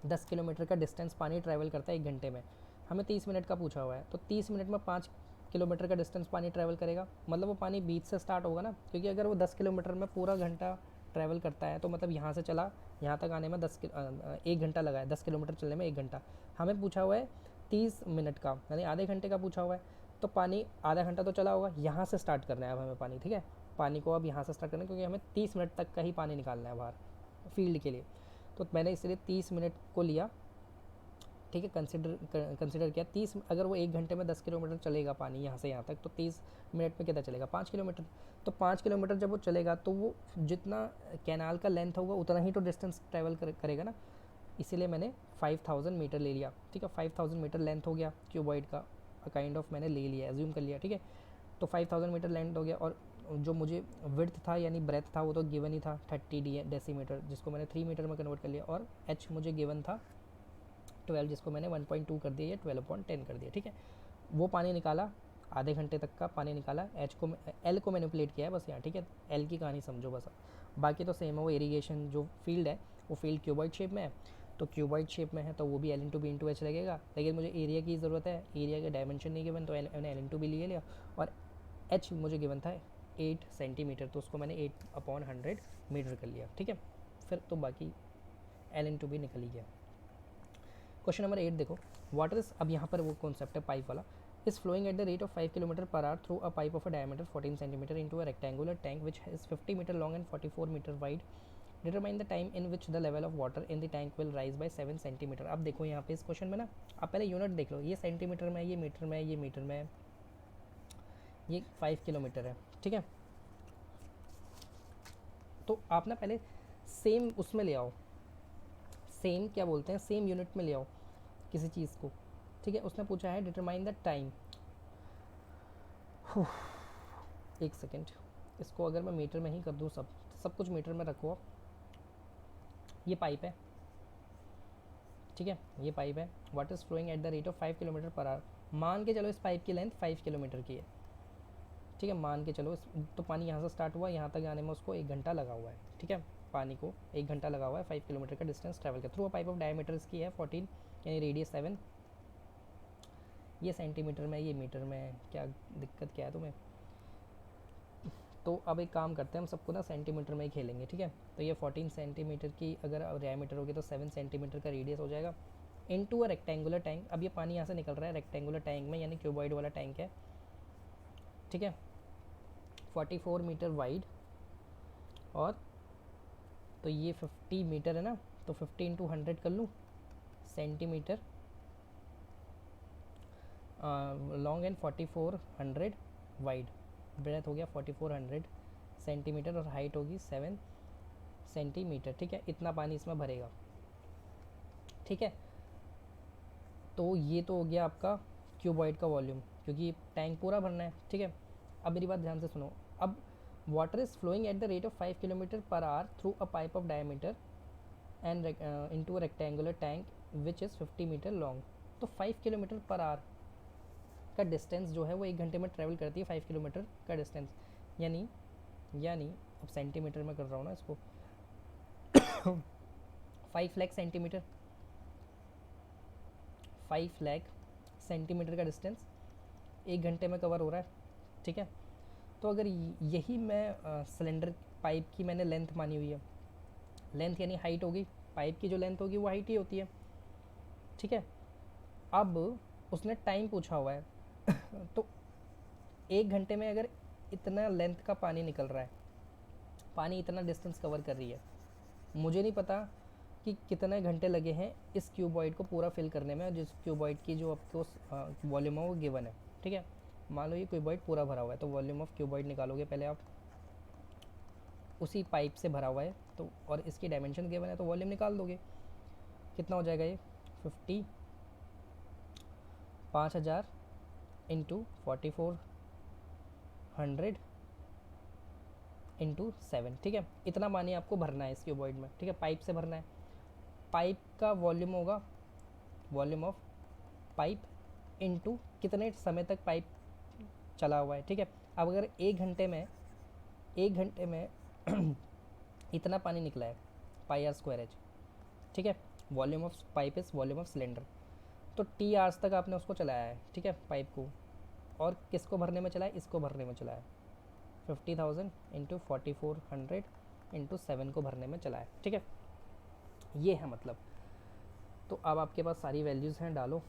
A: 10 किलोमीटर का डिस्टेंस पानी ट्रैवल करता है 1 घंटे में। हमें 30 मिनट का पूछा हुआ है, तो 30 मिनट में 5 किलोमीटर का डिस्टेंस पानी ट्रैवल करेगा। मतलब वो पानी बीच से स्टार्ट होगा ना, क्योंकि अगर वो 10 किलोमीटर में पूरा घंटा ट्रैवल करता है, तो मतलब यहाँ से चला यहाँ तक आने में 1 घंटा लगा है, 10 किलोमीटर चलने में 1 घंटा। हमें पूछा हुआ है 30 मिनट का, यानी आधे घंटे का पूछा हुआ है। तो पानी आधा घंटा तो चला होगा, यहाँ से स्टार्ट करना है अब हमें पानी, ठीक है। पानी को अब यहाँ से स्टार्ट करना है, क्योंकि हमें 30 मिनट तक का ही पानी निकालना है बाहर फील्ड के लिए। तो मैंने इसलिए 30 मिनट को लिया, ठीक है। कंसिडर किया 30, अगर वो 1 घंटे में 10 किलोमीटर चलेगा पानी यहाँ से यहाँ तक, तो 30 मिनट में कितना चलेगा? 5 किलोमीटर। तो 5 किलोमीटर जब वो चलेगा, तो वो जितना कैनाल का लेंथ होगा उतना ही तो डिस्टेंस ट्रैवल करेगा ना। इसीलिए मैंने 5000 मीटर ले लिया, ठीक है। 5000 मीटर लेंथ हो गया क्यूबॉइड का, काइंड ऑफ मैंने ले लिया, एज्यूम कर लिया, ठीक है। तो 5000 मीटर लेंथ हो गया, और जो मुझे विड्थ था यानी ब्रेथ था वो तो गिवन ही था 30 डेसीमीटर, जिसको मैंने 3 मीटर में कन्वर्ट कर लिया। और एच मुझे गिवन था 12, जिसको मैंने 1.2 कर दिया या 12/10 कर दिया, ठीक है। वो पानी निकाला, आधे घंटे तक का पानी निकाला, एल को मैनिपुलेट किया है बस यहाँ, ठीक है। एल की कहानी समझो बस। बाकी तो सेम है, वो इरीगेशन जो फील्ड है वो फील्ड क्यूबॉइड शेप में है, तो क्यूबॉइड शेप में है तो वो भी L into B into H लगेगा। लेकिन मुझे एरिया की ज़रूरत है, एरिया का डायमेंशन नहीं गिवन, तो मैंने एल इंटू बी ले लिया। और एच मुझे गिवन था 8 सेंटीमीटर, तो उसको मैंने 8/100 मीटर कर लिया, ठीक है। फिर तो बाकी एल इंटू बी निकल ही गया। क्वेश्चन नंबर 8 देखो, वाटर इज, अब यहाँ पर वो कॉन्सेप्ट है पाइप वाला, is flowing at the rate of 5 km per hour through a pipe of a diameter 14 cm into a rectangular tank which is 50 meter long and 44 meter wide. Determine the time in which the level of water in the tank will rise by 7 cm. अब देखो यहाँ पे इस question में ना, आप पहले unit देख लो, ये सेंटीमीटर में है, ये मीटर में है, ये मीटर में है, ये 5 किलोमीटर है, ठीक है। तो आप ना पहले सेम उसमें ले आओ, सेम क्या बोलते हैं, सेम यूनिट में ले आओ किसी चीज़ को, ठीक है। उसने पूछा है डिटरमाइन द टाइम, एक सेकेंड, इसको अगर मैं मीटर में ही कर दूँ, सब कुछ मीटर में रखो। ये पाइप है, ठीक है, ये पाइप है, water is flowing at the rate of 5 kilometre per hour. मान के चलो इस पाइप की लेंथ 5 किलोमीटर की है, ठीक है, मान के चलो इस, तो पानी यहाँ से स्टार्ट हुआ, यहाँ तक आने में उसको 1 घंटा लगा हुआ है, ठीक है। पानी को 1 घंटा लगा हुआ है 5 किलोमीटर का डिस्टेंस ट्रैवल कर through a pipe of diameter इसकी है 14, यानी रेडियस 7। ये सेंटीमीटर में, ये मीटर में, क्या दिक्कत क्या है तुम्हें। तो अब एक काम करते हैं, हम सबको ना सेंटीमीटर में ही खेलेंगे, ठीक है। तो ये 14 सेंटीमीटर की अगर डायमीटर होगी तो 7 सेंटीमीटर का रेडियस हो जाएगा, इनटू अ रेक्टेंगुलर टैंक। अब ये पानी यहाँ से निकल रहा है रेक्टेंगुलर टैंक में, यानी क्यूबॉइड वाला टैंक है, ठीक है, 44 मीटर वाइड, और तो ये 50 मीटर है ना, तो 50 इंटू 100 कर लूँ centimetre long and 4400 wide, breadth हो गया 4400 सेंटीमीटर, और हाइट होगी 7 सेंटीमीटर, ठीक है। इतना पानी इसमें भरेगा, ठीक है। तो ये तो हो गया आपका क्यूबॉइड का वॉल्यूम, क्योंकि टैंक पूरा भरना है, ठीक है। अब मेरी बात ध्यान से सुनो, अब water is flowing at the rate of 5 kilometre per hour through a pipe of diameter and into a rectangular tank which is 50 metre long. तो 5 किलोमीटर पर आवर का डिस्टेंस जो है वो 1 घंटे में ट्रैवल करती है 5 किलोमीटर का डिस्टेंस, यानी अब सेंटीमीटर में कर रहा हूँ ना इसको 5 लाख सेंटीमीटर, 5 लाख सेंटीमीटर का डिस्टेंस 1 घंटे में कवर हो रहा है, ठीक है। तो अगर यही मैं सिलेंडर पाइप की मैंने लेंथ मानी हुई है, लेंथ यानी हाइट होगी, पाइप की जो लेंथ होगी वो हाइट ही होती है, ठीक है। अब उसने टाइम पूछा हुआ है तो 1 घंटे में अगर इतना लेंथ का पानी निकल रहा है, पानी इतना डिस्टेंस कवर कर रही है, मुझे नहीं पता कि कितने घंटे लगे हैं इस क्यूबॉइड को पूरा फिल करने में, जिस क्यूबॉइड की जो आपको वॉल्यूम है वो गिवन है, ठीक है। मान लो ये क्यूबॉइड पूरा भरा हुआ है, तो वॉल्यूम ऑफ क्यूबॉइड निकालोगे पहले आप, उसी पाइप से भरा हुआ है तो, और इसकी डायमेंशन गिवन है तो वॉल्यूम निकाल दोगे, कितना हो जाएगा ये 5000 इंटू 4400 इंटू 7, ठीक है। इतना पानी आपको भरना है इस क्यूबॉइड में, ठीक है, पाइप से भरना है। पाइप का वॉल्यूम होगा वॉल्यूम ऑफ पाइप इंटू कितने समय तक पाइप चला हुआ है, ठीक है। अब अगर 1 घंटे में इतना पानी निकला है, पाई आर स्क्वायर एच, ठीक है। Volume of pipe is volume of cylinder, तो टी आवर्स तक आपने उसको चलाया है, ठीक है, पाइप को, और किसको भरने में चलाया, इसको भरने में चलाया 50,000 इंटू 4400 इंटू 7 को भरने में चलाया, ठीक है। ये है मतलब। तो अब आपके पास सारी वैल्यूज़ हैं, डालो।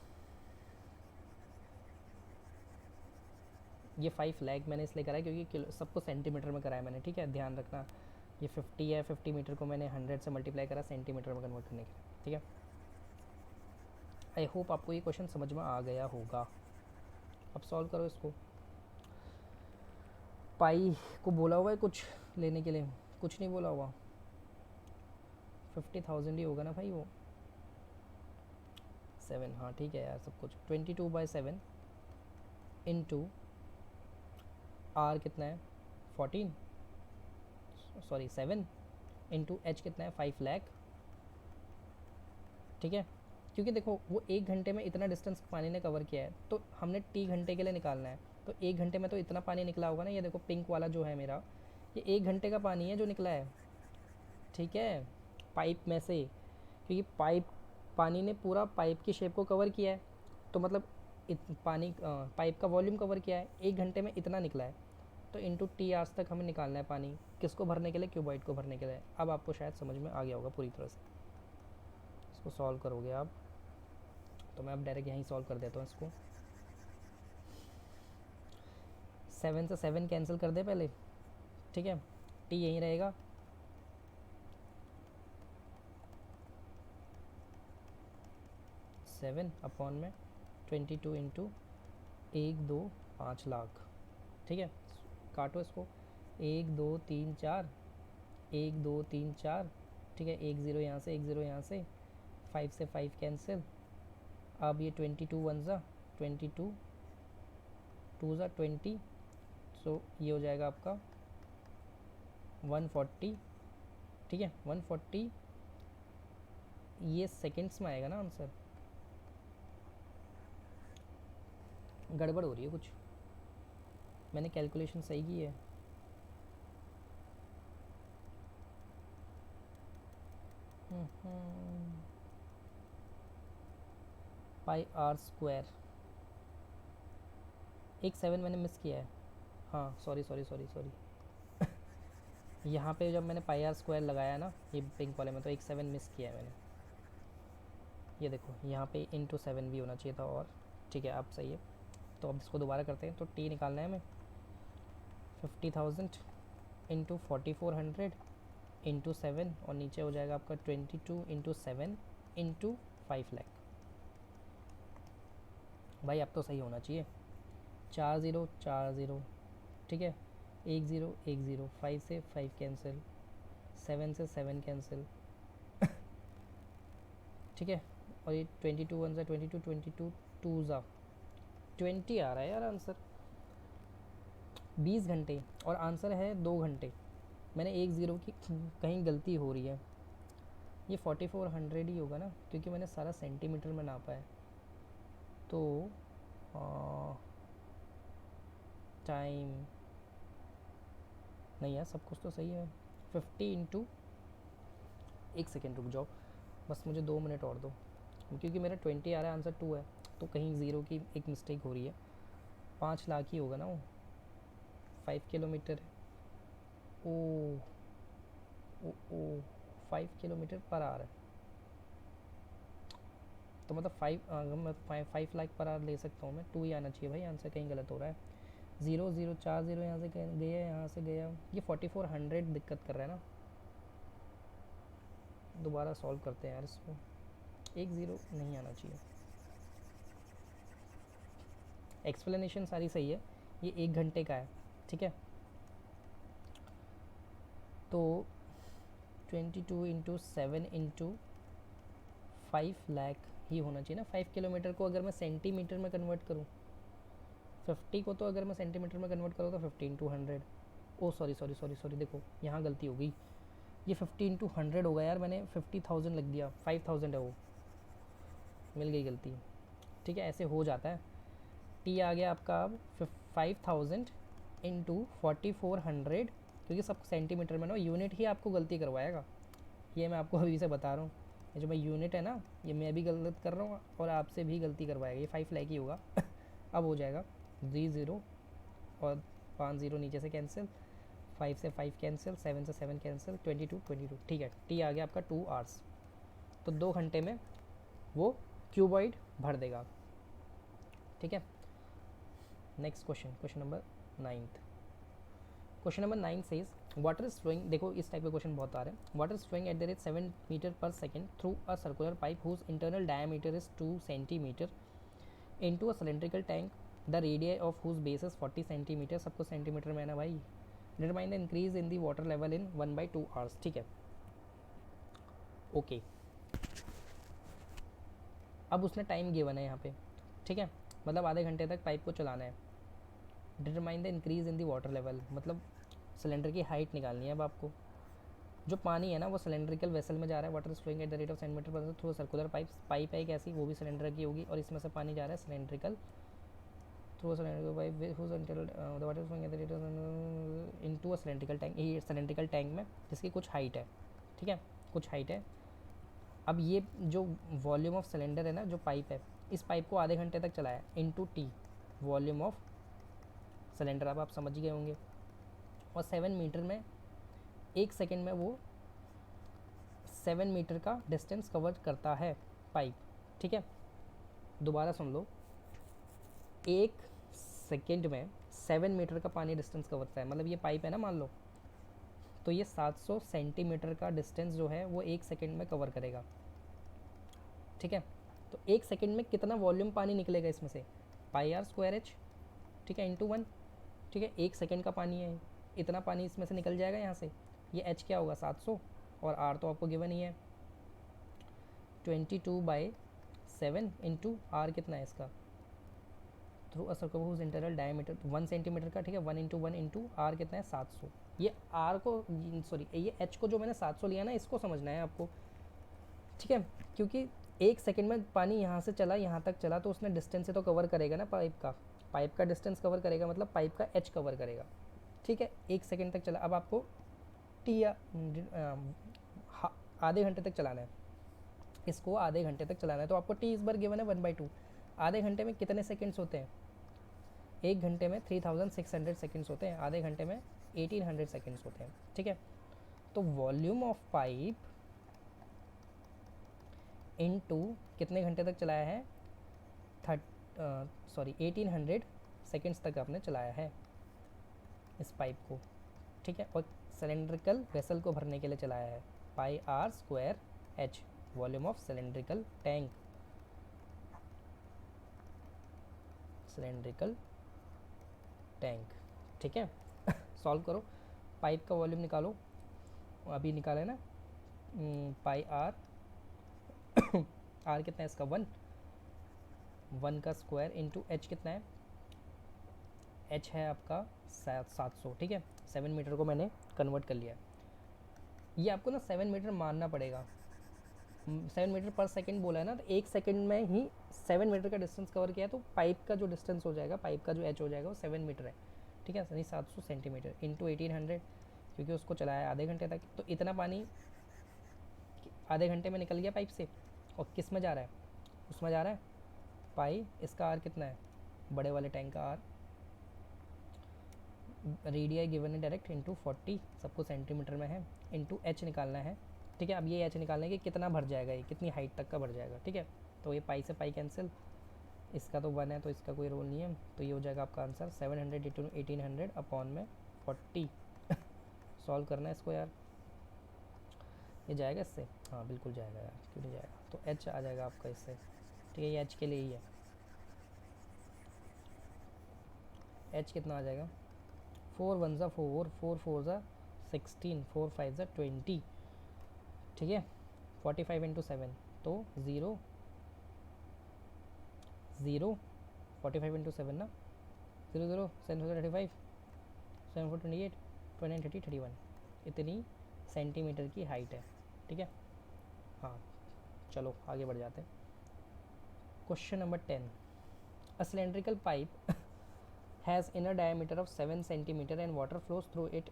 A: ये 5 लाख मैंने इसलिए कराया क्योंकि सबको सेंटीमीटर में कराया मैंने, ठीक है, ध्यान रखना। ये 50 है, 50 मीटर को मैंने 100 से मल्टीप्लाई करा सेंटीमीटर में कन्वर्ट करने के लिए, ठीक है। आई होप आपको ये क्वेश्चन समझ में आ गया होगा। अब सॉल्व करो इसको। पाई को बोला हुआ है कुछ लेने के लिए, कुछ नहीं बोला हुआ, 50,000 ही होगा ना भाई वो, 7, हाँ ठीक है यार सब कुछ, 22/7 इंटू आर कितना है 14, सॉरी 7 इंटू एच कितना है 5 लाख, ठीक है। क्योंकि देखो वो 1 घंटे में इतना डिस्टेंस पानी ने कवर किया है, तो हमने टी घंटे के लिए निकालना है, तो 1 घंटे में तो इतना पानी निकला होगा ना। ये देखो पिंक वाला जो है मेरा, ये 1 घंटे का पानी है जो निकला है, ठीक है, पाइप में से। क्योंकि पानी ने पूरा पाइप की शेप को कवर किया है, तो मतलब पानी पाइप का वॉल्यूम कवर किया है, 1 घंटे में इतना निकला है, तो इंटू टी आवर्स तक हमें निकालना है पानी, किसको भरने के लिए, क्यूबॉइड को भरने के लिए। अब आपको शायद समझ में आ गया होगा पूरी तरह से। इसको सॉल्व करोगे आप, तो मैं अब डायरेक्ट यहीं सॉल्व कर देता हूँ इसको। 7 से 7 कैंसिल कर दे पहले, ठीक है, टी यहीं रहेगा, 7 अपॉन में 22 इंटू 1, 2, 5 लाख, ठीक है। काटो इसको, 1, 2, 3, 4, 1, 2, 3, 4, ठीक है, 1 0 यहाँ से, 1 0 यहाँ से, 5 से 5 कैंसिल। अब ये 22 1 ज़ा 22, 2 ज़ा 20, सो ये हो जाएगा आपका 140, ठीक है, 140। ये सेकंड्स में आएगा ना आंसर, गड़बड़ हो रही है कुछ, मैंने कैलकुलेशन सही की है। पाई आर स्क्वायर, एक 7 मैंने मिस किया है, हाँ सॉरी सॉरी सॉरी सॉरी यहाँ पे जब मैंने पाई आर स्क्वायर लगाया ना ये पिंक वाले में, तो एक 7 मिस किया है मैंने। ये देखो यहाँ पे इंटू 7 भी होना चाहिए था, और ठीक है अब सही है। तो अब इसको दोबारा करते हैं, तो टी निकालना है हमें, 50,000 इंटू 4400 इंटू 7, और नीचे हो जाएगा आपका 22 इंटू 7 इंटू 5 लाख। भाई अब तो सही होना चाहिए, 4 0 4 0, ठीक है, 1 0 1 0, 5 से 5 कैंसिल, 7 से 7 कैंसिल ठीक है, और ये 22 1 ज़ा 22, 22 2 ज़ा 20 आ रहा है यार आंसर, 20 घंटे, और आंसर है 2 घंटे। मैंने 1 0 की कहीं गलती हो रही है, ये 4400 ही होगा ना, क्योंकि मैंने सारा सेंटीमीटर में नापा है। तो टाइम नहीं यार, सब कुछ तो सही है। 50 इंटू, एक सेकेंड रुक जाओ, बस मुझे 2 मिनट और दो, क्योंकि मेरा 20 आ रहा है, आंसर 2 है, तो कहीं ज़ीरो की एक मिस्टेक हो रही है। 5 लाख ही होगा ना वो, 5 kilometre, O O O 5 kilometre per our है, तो मतलब 5 लाख पर आवर ले सकता हूँ मैं, 2 ही आना चाहिए भाई, आंसर कहीं गलत हो रहा है। 0 0 4 0 यहाँ से गया, यहाँ से गया, ये 4400 दिक्कत कर रहा है ना। दोबारा सॉल्व करते हैं यार इसको, 1 0 नहीं आना चाहिए। एक्सप्लेनेशन सारी सही है, ये 1 घंटे का है, ठीक है। तो 22 इंटू 7 इंटू 5 लाख ही होना चाहिए ना। 5 किलोमीटर को अगर मैं सेंटीमीटर में कन्वर्ट करूँ, 50 को तो अगर मैं सेंटीमीटर में कन्वर्ट करूँ तो 50 इंटू 100, ओ सॉरी सॉरी सॉरी सॉरी, देखो यहाँ गलती हो गई, ये 50 इंटू 100 होगा यार, मैंने 50,000 लिख दिया, 5,000 है वो, मिल गई गलती, ठीक है, ऐसे हो जाता है। टी आ गया आपका अब 5,000 इंटू 4400, क्योंकि सब सेंटीमीटर में ना, यूनिट ही आपको गलती करवाएगा, ये मैं आपको अभी से बता रहा हूँ। ये जो मैं यूनिट है ना, ये मैं भी गलत कर रहा हूँ और आपसे भी गलती करवाएगा, ये 5 लाख ही होगा अब हो जाएगा 3 0 और 5 0 नीचे से कैंसिल, 5 से 5 कैंसिल, 7 से 7 कैंसिल, 22 22, ठीक है। टी आ गया आपका 2 आवर्स, तो 2 घंटे में वो क्यूबॉइड भर देगा, ठीक है। Next question, question number 9। Question number 9 says water is flowing, देखो इस टाइप के क्वेश्चन बहुत आ रहे हैं। Water is flowing at the rate 7 metre per second through a circular pipe whose internal diameter is 2 centimetre into a cylindrical tank the radius of whose base is 40 centimetre, सबको centimetre में है ना भाई। Determine the increase in the water level in 1/2 hours, ठीक है, okay. अब उसने time given है यहाँ पे, ठीक है, मतलब आधे घंटे तक पाइप को चलाना है। Determine the increase in the water level, मतलब सिलेंडर की हाइट निकालनी है अब आपको। जो पानी है ना वो सिलेंड्रिकल वेसल में जा रहा है, water is flowing at the rate of centimetre per through circular pipe, pipe है एक ऐसी, वो भी सिलेंडर की होगी, और इसमें से पानी जा रहा है cylindrical through cylindrical pipe whose enter the water is flowing at the rate of into a cylindrical tank, ये सिलेंड्रिकल टैंक में जिसकी कुछ हाइट है, ठीक है, कुछ हाइट है। अब ये जो वॉल्यूम ऑफ सिलेंडर है ना, जो पाइप है, इस पाइप को आधे घंटे तक चलाया into T volume of cylinder, अब आप समझ गए होंगे। और 7 मीटर में 1 सेकेंड में वो 7 मीटर का डिस्टेंस कवर करता है पाइप, ठीक है। दोबारा सुन लो, 1 सेकेंड में 7 मीटर का पानी डिस्टेंस कवर करता है, मतलब ये पाइप है ना मान लो, तो ये 700 सेंटीमीटर का डिस्टेंस जो है वो 1 सेकेंड में कवर करेगा, ठीक है। तो 1 सेकेंड में कितना वॉल्यूम पानी निकलेगा इसमें से, पाई आर स्क्वायर एच, ठीक है, इंटू 1, ठीक है। 1 सेकेंड का पानी है, इतना पानी इसमें से निकल जाएगा यहाँ से। ये एच क्या होगा 700, और आर तो आपको गिवन ही है 22/7 इंटू आर कितना है इसका, through a circle whose interval diameter 1 centimetre का, ठीक है। 1 इंटू 1 इंटू आर कितना है 700। ये आर को, सॉरी ये एच को जो मैंने 700 लिया ना, इसको समझना है आपको, ठीक है। क्योंकि 1 सेकेंड में पानी यहाँ से चला यहाँ तक चला, तो उसने डिस्टेंस से तो कवर करेगा ना पाइप का डिस्टेंस कवर करेगा, मतलब पाइप का एच कवर करेगा, ठीक है। 1 सेकेंड तक चला। अब आपको टी या आधे घंटे तक चलाना है, इसको आधे घंटे तक चलाना है, तो आपको टी इस बार गिवन है 1/2। आधे घंटे में कितने सेकेंड्स होते हैं, 1 घंटे में 3600 सेकेंड्स होते हैं, आधे घंटे में 1800 सेकेंड्स होते हैं, ठीक है। तो वॉल्यूम ऑफ पाइप इनटू कितने घंटे तक चलाया है, 1800 सेकेंड्स तक आपने चलाया है इस पाइप को, ठीक है। और सिलेंड्रिकल वेसल को भरने के लिए चलाया है, pi R square H volume of cylindrical tank, cylindrical tank, ठीक है। सॉल्व करो, पाइप का वॉल्यूम निकालो, अभी निकाला है ना, पाई आर आर कितना है इसका 1 का स्क्वायर इंटू एच कितना है, एच है आपका 700, ठीक है। 7 मीटर को मैंने कन्वर्ट कर लिया, ये आपको ना 7 मीटर मानना पड़ेगा, 7 मीटर पर सेकंड बोला है ना, तो 1 सेकंड में ही 7 मीटर का डिस्टेंस कवर किया, तो पाइप का जो डिस्टेंस हो जाएगा, पाइप का जो एच हो जाएगा वो 7 मीटर है, ठीक है, यानी 700 सेंटीमीटर इंटू 1800, क्योंकि उसको चलाया आधे घंटे तक, तो इतना पानी आधे घंटे में निकल गया पाइप से, और किस में जा रहा है, उसमें जा रहा है पाई, इसका आर कितना है, बड़े वाले टैंक का आर, रेडियाई गिवन है डायरेक्ट इंटू 40, सबको सेंटीमीटर में है, इंटू एच निकालना है, ठीक है। अब ये एच निकालना है कि कितना भर जाएगा, ये कितनी हाइट तक का भर जाएगा, ठीक है। तो ये पाई से पाई कैंसिल, इसका तो 1 है तो इसका कोई रोल नहीं है, तो ये हो जाएगा आपका आंसर 700 इंटू 1800 अपॉन में 40। सॉल्व करना है इसको यार, ये जाएगा इससे, हाँ बिल्कुल जाएगा यार, क्यों नहीं जाएगा, तो एच आ जाएगा आपका इससे, ठीक है। ये एच के लिए ही है, एच कितना आ जाएगा, 4 1 ज़ा 4, 4 4 ज़ा 16, 4 5 ज़ा 20, ठीक है। 45 इंटू 7 तो 0 0, 45 इंटू 7 ना, 0 0 7 4 35, 7 4 28, 29 30 31, इतनी सेंटीमीटर की हाइट है, ठीक है। हाँ चलो आगे बढ़ जाते हैं। Question number 10, a cylindrical pipe has inner diameter of 7 centimeter and water flows through it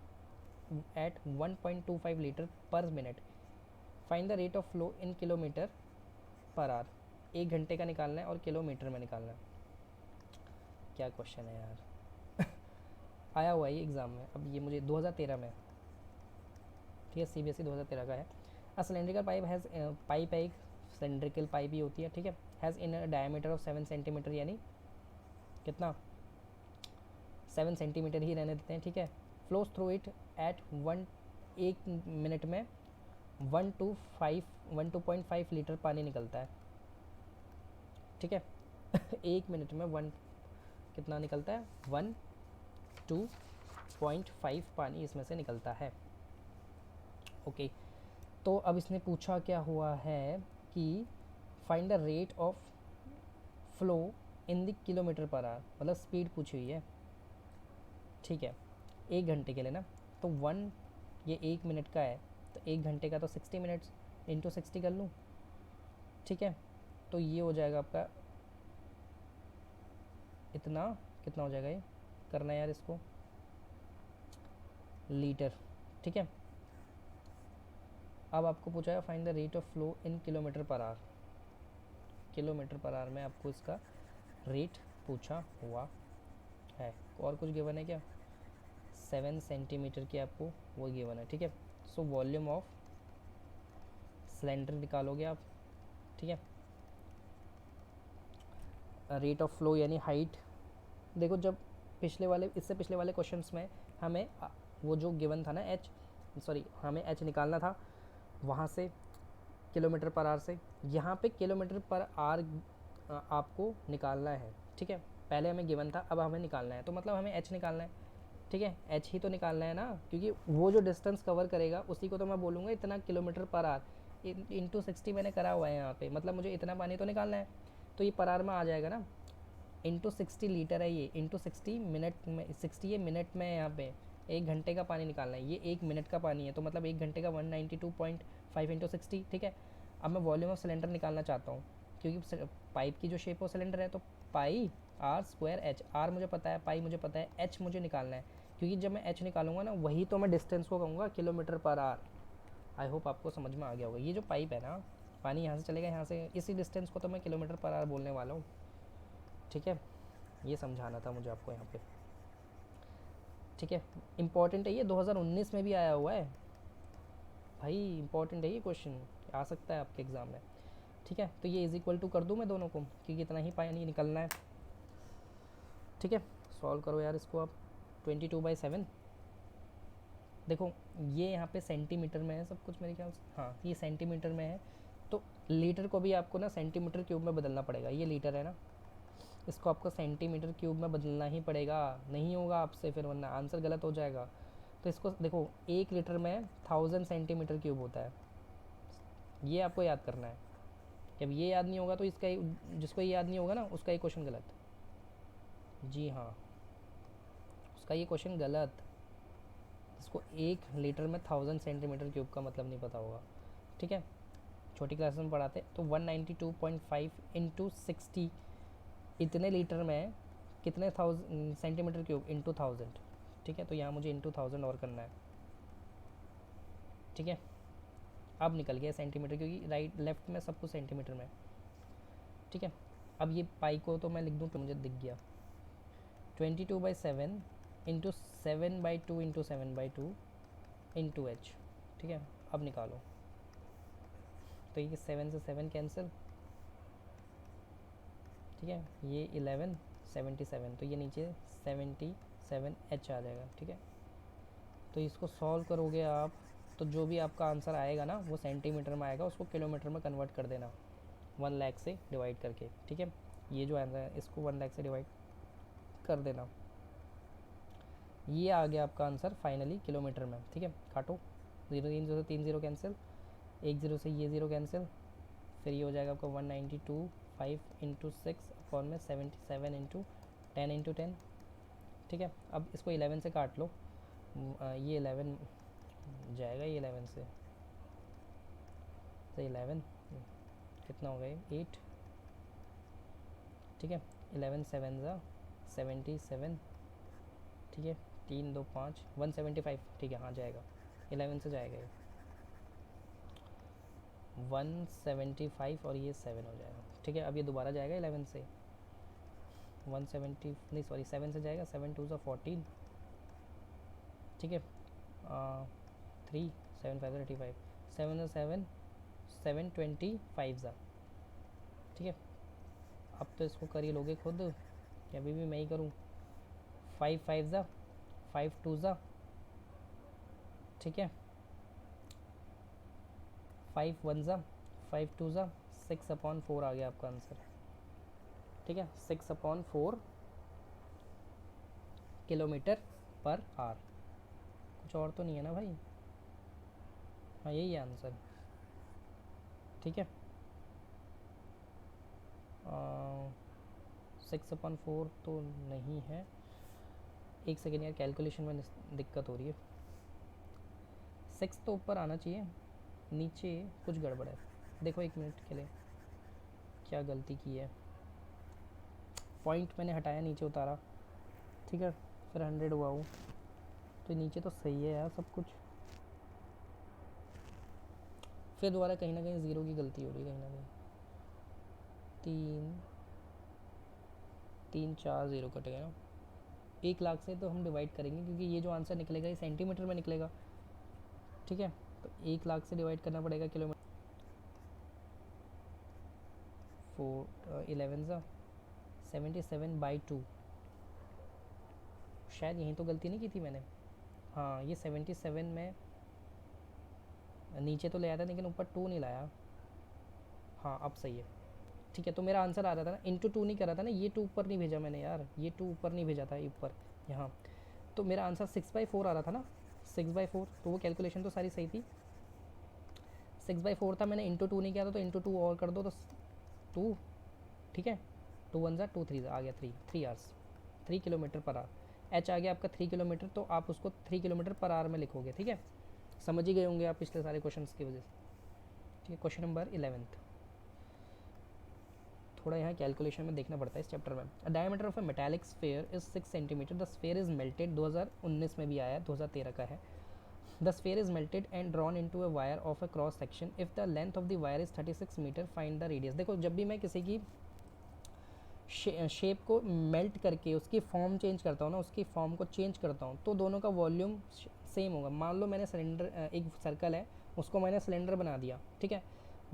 A: at 1.25 liter per minute. Find the rate of flow in kilometer per hour. 1 घंटे का निकालना है और किलोमीटर में निकालना है। क्या क्वेश्चन है यार। आया हुआ है ये एग्ज़ाम में, अब ये मुझे 2013 में, ठीक है, CBSE 2013 का है। A cylindrical pipe has, pipe है एक सिलेंड्रिकल पाइप ही होती है, ठीक है। Has inner diameter of 7 centimetre, यानी कितना 7 सेंटीमीटर ही रहने देते हैं, ठीक है। Flows through it at 1 minute में 1.5 लीटर पानी निकलता है, ठीक है। 1 मिनट में कितना निकलता है, 1.5 पानी इसमें से निकलता है, ओके। तो अब इसने पूछा क्या हुआ है कि find the rate of flow in the kilometre per our, मतलब स्पीड पूछी हुई है, ठीक है, 1 घंटे के लिए ना, तो 1 ये 1 मिनट का है, तो 1 घंटे का तो 60 मिनट्स इंटू 60 कर लूँ, ठीक है। तो ये हो जाएगा आपका इतना, कितना हो जाएगा ये करना है यार इसको, लीटर, ठीक है। अब आपको पूछा है find the rate of flow in kilometre per our, kilometre per our में आपको इसका रेट पूछा हुआ है। और कुछ गिवन है क्या, 7 सेंटीमीटर की आपको वो गिवन है, ठीक है। सो वॉल्यूम ऑफ सिलेंडर निकालोगे आप, ठीक है। रेट ऑफ फ्लो यानी हाइट, देखो जब पिछले वाले, इससे पिछले वाले क्वेश्चंस में हमें वो जो गिवन था ना एच, सॉरी हमें एच निकालना था वहाँ से किलोमीटर पर आवर से, यहाँ पे किलोमीटर पर आवर आपको निकालना है, ठीक है। पहले हमें गिवन था, अब हमें निकालना है, तो मतलब हमें एच निकालना है, ठीक है। एच ही तो निकालना है ना, क्योंकि वो जो डिस्टेंस कवर करेगा उसी को तो मैं बोलूँगा इतना किलोमीटर पर आवर, इंटू 60 मैंने करा हुआ है यहाँ पे, मतलब मुझे इतना पानी तो निकालना है, तो ये पर आवर में आ जाएगा ना। इंटू 60 लीटर है ये, इंटू 60 मिनट में, 60 ये मिनट में है यहाँ पे, 1 घंटे का पानी निकालना है, ये 1 मिनट का पानी है, तो मतलब 1 घंटे का 192.5 इंटू 60, ठीक है। अब मैं वॉल्यूम ऑफ सिलेंडर निकालना चाहता हूँ, क्योंकि पाइप की जो शेप हो सिलेंडर है, तो पाई आर स्क्वायर एच, आर मुझे पता है, पाई मुझे पता है, एच मुझे निकालना है, क्योंकि जब मैं एच निकालूंगा ना वही तो मैं डिस्टेंस को कहूँगा किलोमीटर पर आर। आई होप आपको समझ में आ गया होगा, ये जो पाइप है ना, पानी यहाँ से चलेगा, यहाँ से इसी डिस्टेंस को तो मैं किलोमीटर पर आर बोलने वाला हूँ, ठीक है। ये समझाना था मुझे आपको यहाँ पे, ठीक है। इंपॉर्टेंट है ये, 2019 में भी आया हुआ है भाई, इंपॉर्टेंट है ये क्वेश्चन, आ सकता है आपके एग्ज़ाम में, ठीक है। तो ये इज इक्वल टू कर दूँ मैं दोनों को, क्योंकि इतना ही पानी निकलना है, ठीक है। सॉल्व करो यार इसको आप, 22/7, देखो ये यहाँ पे सेंटीमीटर में है सब कुछ मेरे ख्याल से, हाँ ये सेंटीमीटर में है, तो लीटर को भी आपको ना सेंटीमीटर क्यूब में बदलना पड़ेगा, ये लीटर है ना, इसको आपको सेंटीमीटर क्यूब में बदलना ही पड़ेगा, नहीं होगा आपसे फिर, वरना आंसर गलत हो जाएगा। तो इसको देखो 1 लीटर में 1000 सेंटीमीटर क्यूब होता है, ये आपको याद करना है। जब ये याद नहीं होगा तो इसका जिसको ये याद नहीं होगा ना उसका ये क्वेश्चन गलत, जी हाँ उसका ये क्वेश्चन गलत, इसको 1 लीटर में 1000 सेंटीमीटर क्यूब का मतलब नहीं पता होगा, ठीक है। छोटी क्लास में पढ़ाते, तो 192.5 इंटू 60, इतने लीटर में कितने सेंटीमीटर क्यूब, इंटू 1000, ठीक है। तो यहाँ मुझे इंटू 1000 और करना है, ठीक है। अब निकल गया सेंटीमीटर, क्योंकि राइट लेफ्ट में सब कुछ सेंटीमीटर में, ठीक है। अब ये पाई को तो मैं लिख दूँ, तो मुझे दिख गया 22/7 इंटू 7/2 इंटू 7/2 इंटू एच, ठीक है। अब निकालो, तो ये 7 से 7 कैंसिल, ठीक है। ये 11 77, तो ये नीचे 77 एच आ जाएगा, ठीक है। तो इसको सॉल्व करोगे आप, तो जो भी आपका आंसर आएगा ना वो सेंटीमीटर में आएगा, उसको किलोमीटर में कन्वर्ट कर देना 1 लाख से डिवाइड करके, ठीक है। ये जो आंसर है इसको 1 लाख से डिवाइड कर देना, ये आ गया आपका आंसर फाइनली किलोमीटर में, ठीक है। काटो, 0 3 0 कैंसिल, 1 0 से ये 0 कैंसिल, फिर ये हो जाएगा आपका 192.5 इंटू 6 अपॉन में 77 इंटू 10 इंटू 10, ठीक है। अब इसको 11 से काट लो, ये 11 जाएगा, ये 11 से, तो 11 कितना हो गया 8, ठीक है। 11 7 ज़ा 77, ठीक है। 3 2 5 175, ठीक है, हाँ जाएगा, 11 से जाएगा ये 175 और ये 7 हो जाएगा, ठीक है। अब ये दोबारा जाएगा 11 से, 170 नहीं सॉरी 7 से जाएगा, 7 2 ज़ा 14, ठीक है। 3 7 5 35, 7 ज़ा 7 725 ज़ा, ठीक है। अब तो इसको कर ही लोगे खुद, या अभी भी मैं ही करूँ, 5 5 ज़ा 5 2 ज़ा, ठीक है। 5 1 ज़ा 5 2 ज़ा 6/4 आ गया आपका आंसर, ठीक है। 6/4 किलोमीटर पर आवर, कुछ और तो नहीं है ना भाई, हाँ यही है आंसर, ठीक है। 6/4 तो नहीं है, एक सेकेंड यार कैलकुलेशन में दिक्कत हो रही है, 6 तो ऊपर आना चाहिए, नीचे कुछ गड़बड़ है। देखो 1 मिनट के लिए क्या गलती की है, पॉइंट मैंने हटाया नीचे उतारा, ठीक है, फिर 100 हुआ वो, तो नीचे तो सही है यार सब कुछ, फिर दोबारा कहीं ना कहीं ज़ीरो की गलती हो रही है कहीं ना कहीं। 3 4 ज़ीरो कटेगा ना, 1 लाख से तो हम डिवाइड करेंगे क्योंकि ये जो आंसर निकलेगा ये सेंटीमीटर में निकलेगा, ठीक है, तो 1 लाख से डिवाइड करना पड़ेगा किलोमीटर। 11 सा 77/2, शायद यहीं तो गलती नहीं की थी मैंने, हाँ ये 77 में नीचे तो ले आया था लेकिन ऊपर 2 नहीं लाया, हाँ अब सही है, ठीक है। तो मेरा आंसर आ रहा था ना, इंटू 2 नहीं कर रहा था ना, ये 2 ऊपर नहीं भेजा मैंने यार, ये 2 ऊपर नहीं भेजा था ऊपर यहाँ, तो मेरा आंसर 6/4 आ रहा था ना, 6/4, तो वो कैलकुलेशन तो सारी सही थी, 6/4 था, मैंने इंटू 2 नहीं किया था, तो इंटू 2 और कर दो तो 2, ठीक है, 2 1 ज़ा 2 3 आ गया 3 hours, 3 kilometre per hour, H आ गया आपका 3 किलोमीटर, तो आप उसको 3 किलोमीटर पर आवर में लिखोगे, ठीक है, समझ ही गए होंगे आप पिछले सारे क्वेश्चन की वजह से, ठीक है। क्वेश्चन नंबर 11, थोड़ा यहाँ कैलकुलेशन में देखना पड़ता है इस चैप्टर में। Diameter of a metallic sphere is 6 centimetre, the sphere is melted, 2019 में भी आया है, 2013 का है। The sphere is melted and drawn into a wire of a cross section, if the length of the wire is 36 metre, find the radius. देखो जब भी मैं किसी की शेप को मेल्ट करके उसकी फॉर्म चेंज करता हूँ ना, उसकी फॉर्म को चेंज करता हूँ, तो दोनों का वॉल्यूम सेम होगा। मान लो मैंने सिलेंडर, एक सर्कल है उसको मैंने सिलेंडर बना दिया, ठीक है,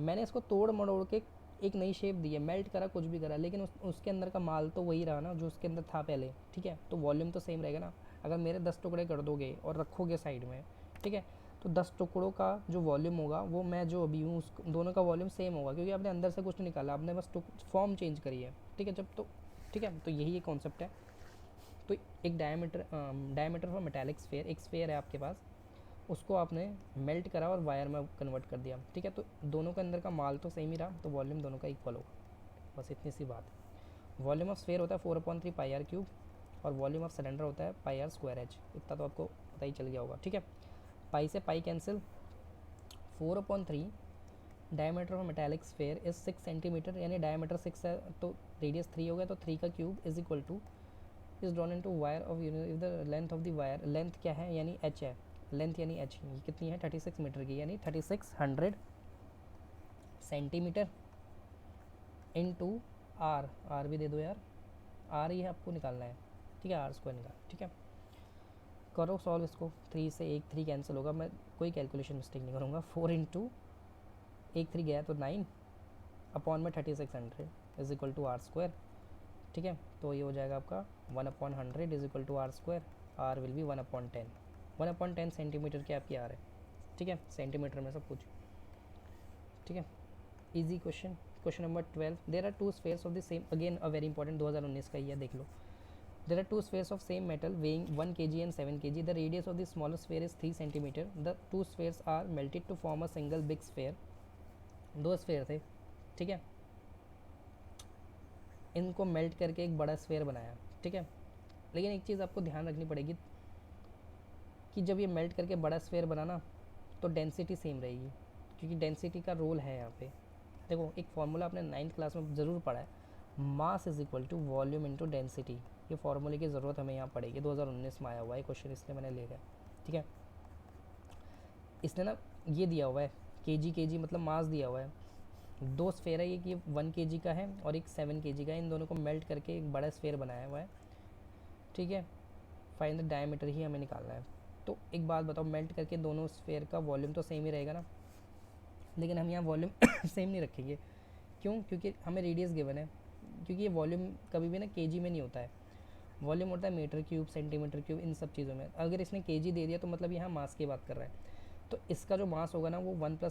A: मैंने इसको तोड़ मड़ोड़ के एक नई शेप दी है, मेल्ट करा, कुछ भी करा, लेकिन उसके अंदर का माल तो वही रहा ना जो उसके अंदर था पहले, ठीक है, तो वॉल्यूम तो सेम रहेगा ना। अगर मेरे 10 टुकड़े कर दोगे और रखोगे साइड में, ठीक है, तो 10 टुकड़ों का जो वॉल्यूम होगा वो मैं जो अभी हूँ उस दोनों का वॉल्यूम सेम होगा, क्योंकि आपने अंदर से कुछ नहीं निकाला, आपने बस फॉर्म चेंज करी है, ठीक है, जब तो ठीक है, तो यही एक कॉन्सेप्ट है। तो एक डायमीटर ऑफ मेटालिक स्फेयर, एक स्फेयर है आपके पास, उसको आपने मेल्ट करा और वायर में कन्वर्ट कर दिया, ठीक है, तो दोनों के अंदर का माल तो सेम ही रहा, तो वॉल्यूम दोनों का इक्वल होगा, बस इतनी सी बात है। वॉल्यूम ऑफ स्फेयर होता है 4/3 पाई आर क्यूब, और वॉल्यूम ऑफ सिलेंडर होता है पाई आर स्क्वायर एच, इतना तो आपको पता ही चल गया होगा, ठीक है। पाई से pi cancel, 4/3 diameter of metallic sphere is 6 centimetre, यानी डायमीटर 6 है तो रेडियस 3 हो गया, तो 3 का cube is equal to is drawn in to wire of if the length of the wire, length क्या है यानी एच है, लेंथ यानी एच कितनी है 36 मीटर की, यानी 3600 सेंटीमीटर इनटू आर, आर भी दे दो यार, आर ही आपको निकालना है, ठीक है, आर स्क्वायर निकाल, ठीक है। करो सॉल्व इसको, 3 से 1 3 कैंसिल होगा, मैं कोई कैलकुलेशन मिस्टेक नहीं करूँगा, 4 इंटू 1 3 गया तो 9 अपॉन में 3600 is equal to R square, ठीक है, तो ये हो जाएगा आपका 1/100 is equal to R square, R will be 1/10, 1/10 centimetre की आपकी आर है, ठीक है, सेंटीमीटर में सब कुछ, ठीक है, easy question. Question number 12, there are 2 spheres of the same, again a very important, 2019 का ही है, देख लो। There are 2 spheres of same metal weighing 1 kg and 7 kg, the radius of the smaller sphere is 3 centimetre, the 2 spheres are melted to form a single big sphere, 2 sphere थे, ठीक है, इनको melt करके एक बड़ा स्फेयर बनाया, ठीक है, लेकिन एक चीज़ आपको ध्यान रखनी पड़ेगी कि जब ये मेल्ट करके बड़ा स्फेयर बनाना तो डेंसिटी सेम रहेगी, क्योंकि डेंसिटी का रोल है यहाँ पे। देखो एक फार्मूला आपने 9th क्लास में ज़रूर पढ़ा है, mass is equal to volume into density, ये फार्मूले की ज़रूरत हमें यहाँ पड़ेगी, 2019 में आया हुआ है क्वेश्चन, इसलिए मैंने ले लिया, ठीक है। इसने ना ये दिया हुआ है केजी मतलब मास दिया हुआ है, 2 स्फेयर है, एक ये 1 kg का है और एक 7 kg का है, इन दोनों को मेल्ट करके एक बड़ा स्फेयर बनाया हुआ है, ठीक है, फाइंड द डायमीटर ही हमें निकालना है। तो एक बात बताओ, मेल्ट करके दोनों स्फेयर का वॉल्यूम तो सेम ही रहेगा ना, लेकिन हम यहाँ वॉल्यूम सेम नहीं रखेंगे, क्यों, क्योंकि हमें रेडियस गिवन है, क्योंकि ये वॉल्यूम कभी भी ना केजी में नहीं होता है, वॉल्यूम होता है मीटर क्यूब, सेंटीमीटर क्यूब, इन सब चीज़ों में। अगर इसने केजी दे दिया तो मतलब यहाँ मास की बात कर रहा है, तो इसका जो मास होगा ना वो 1 +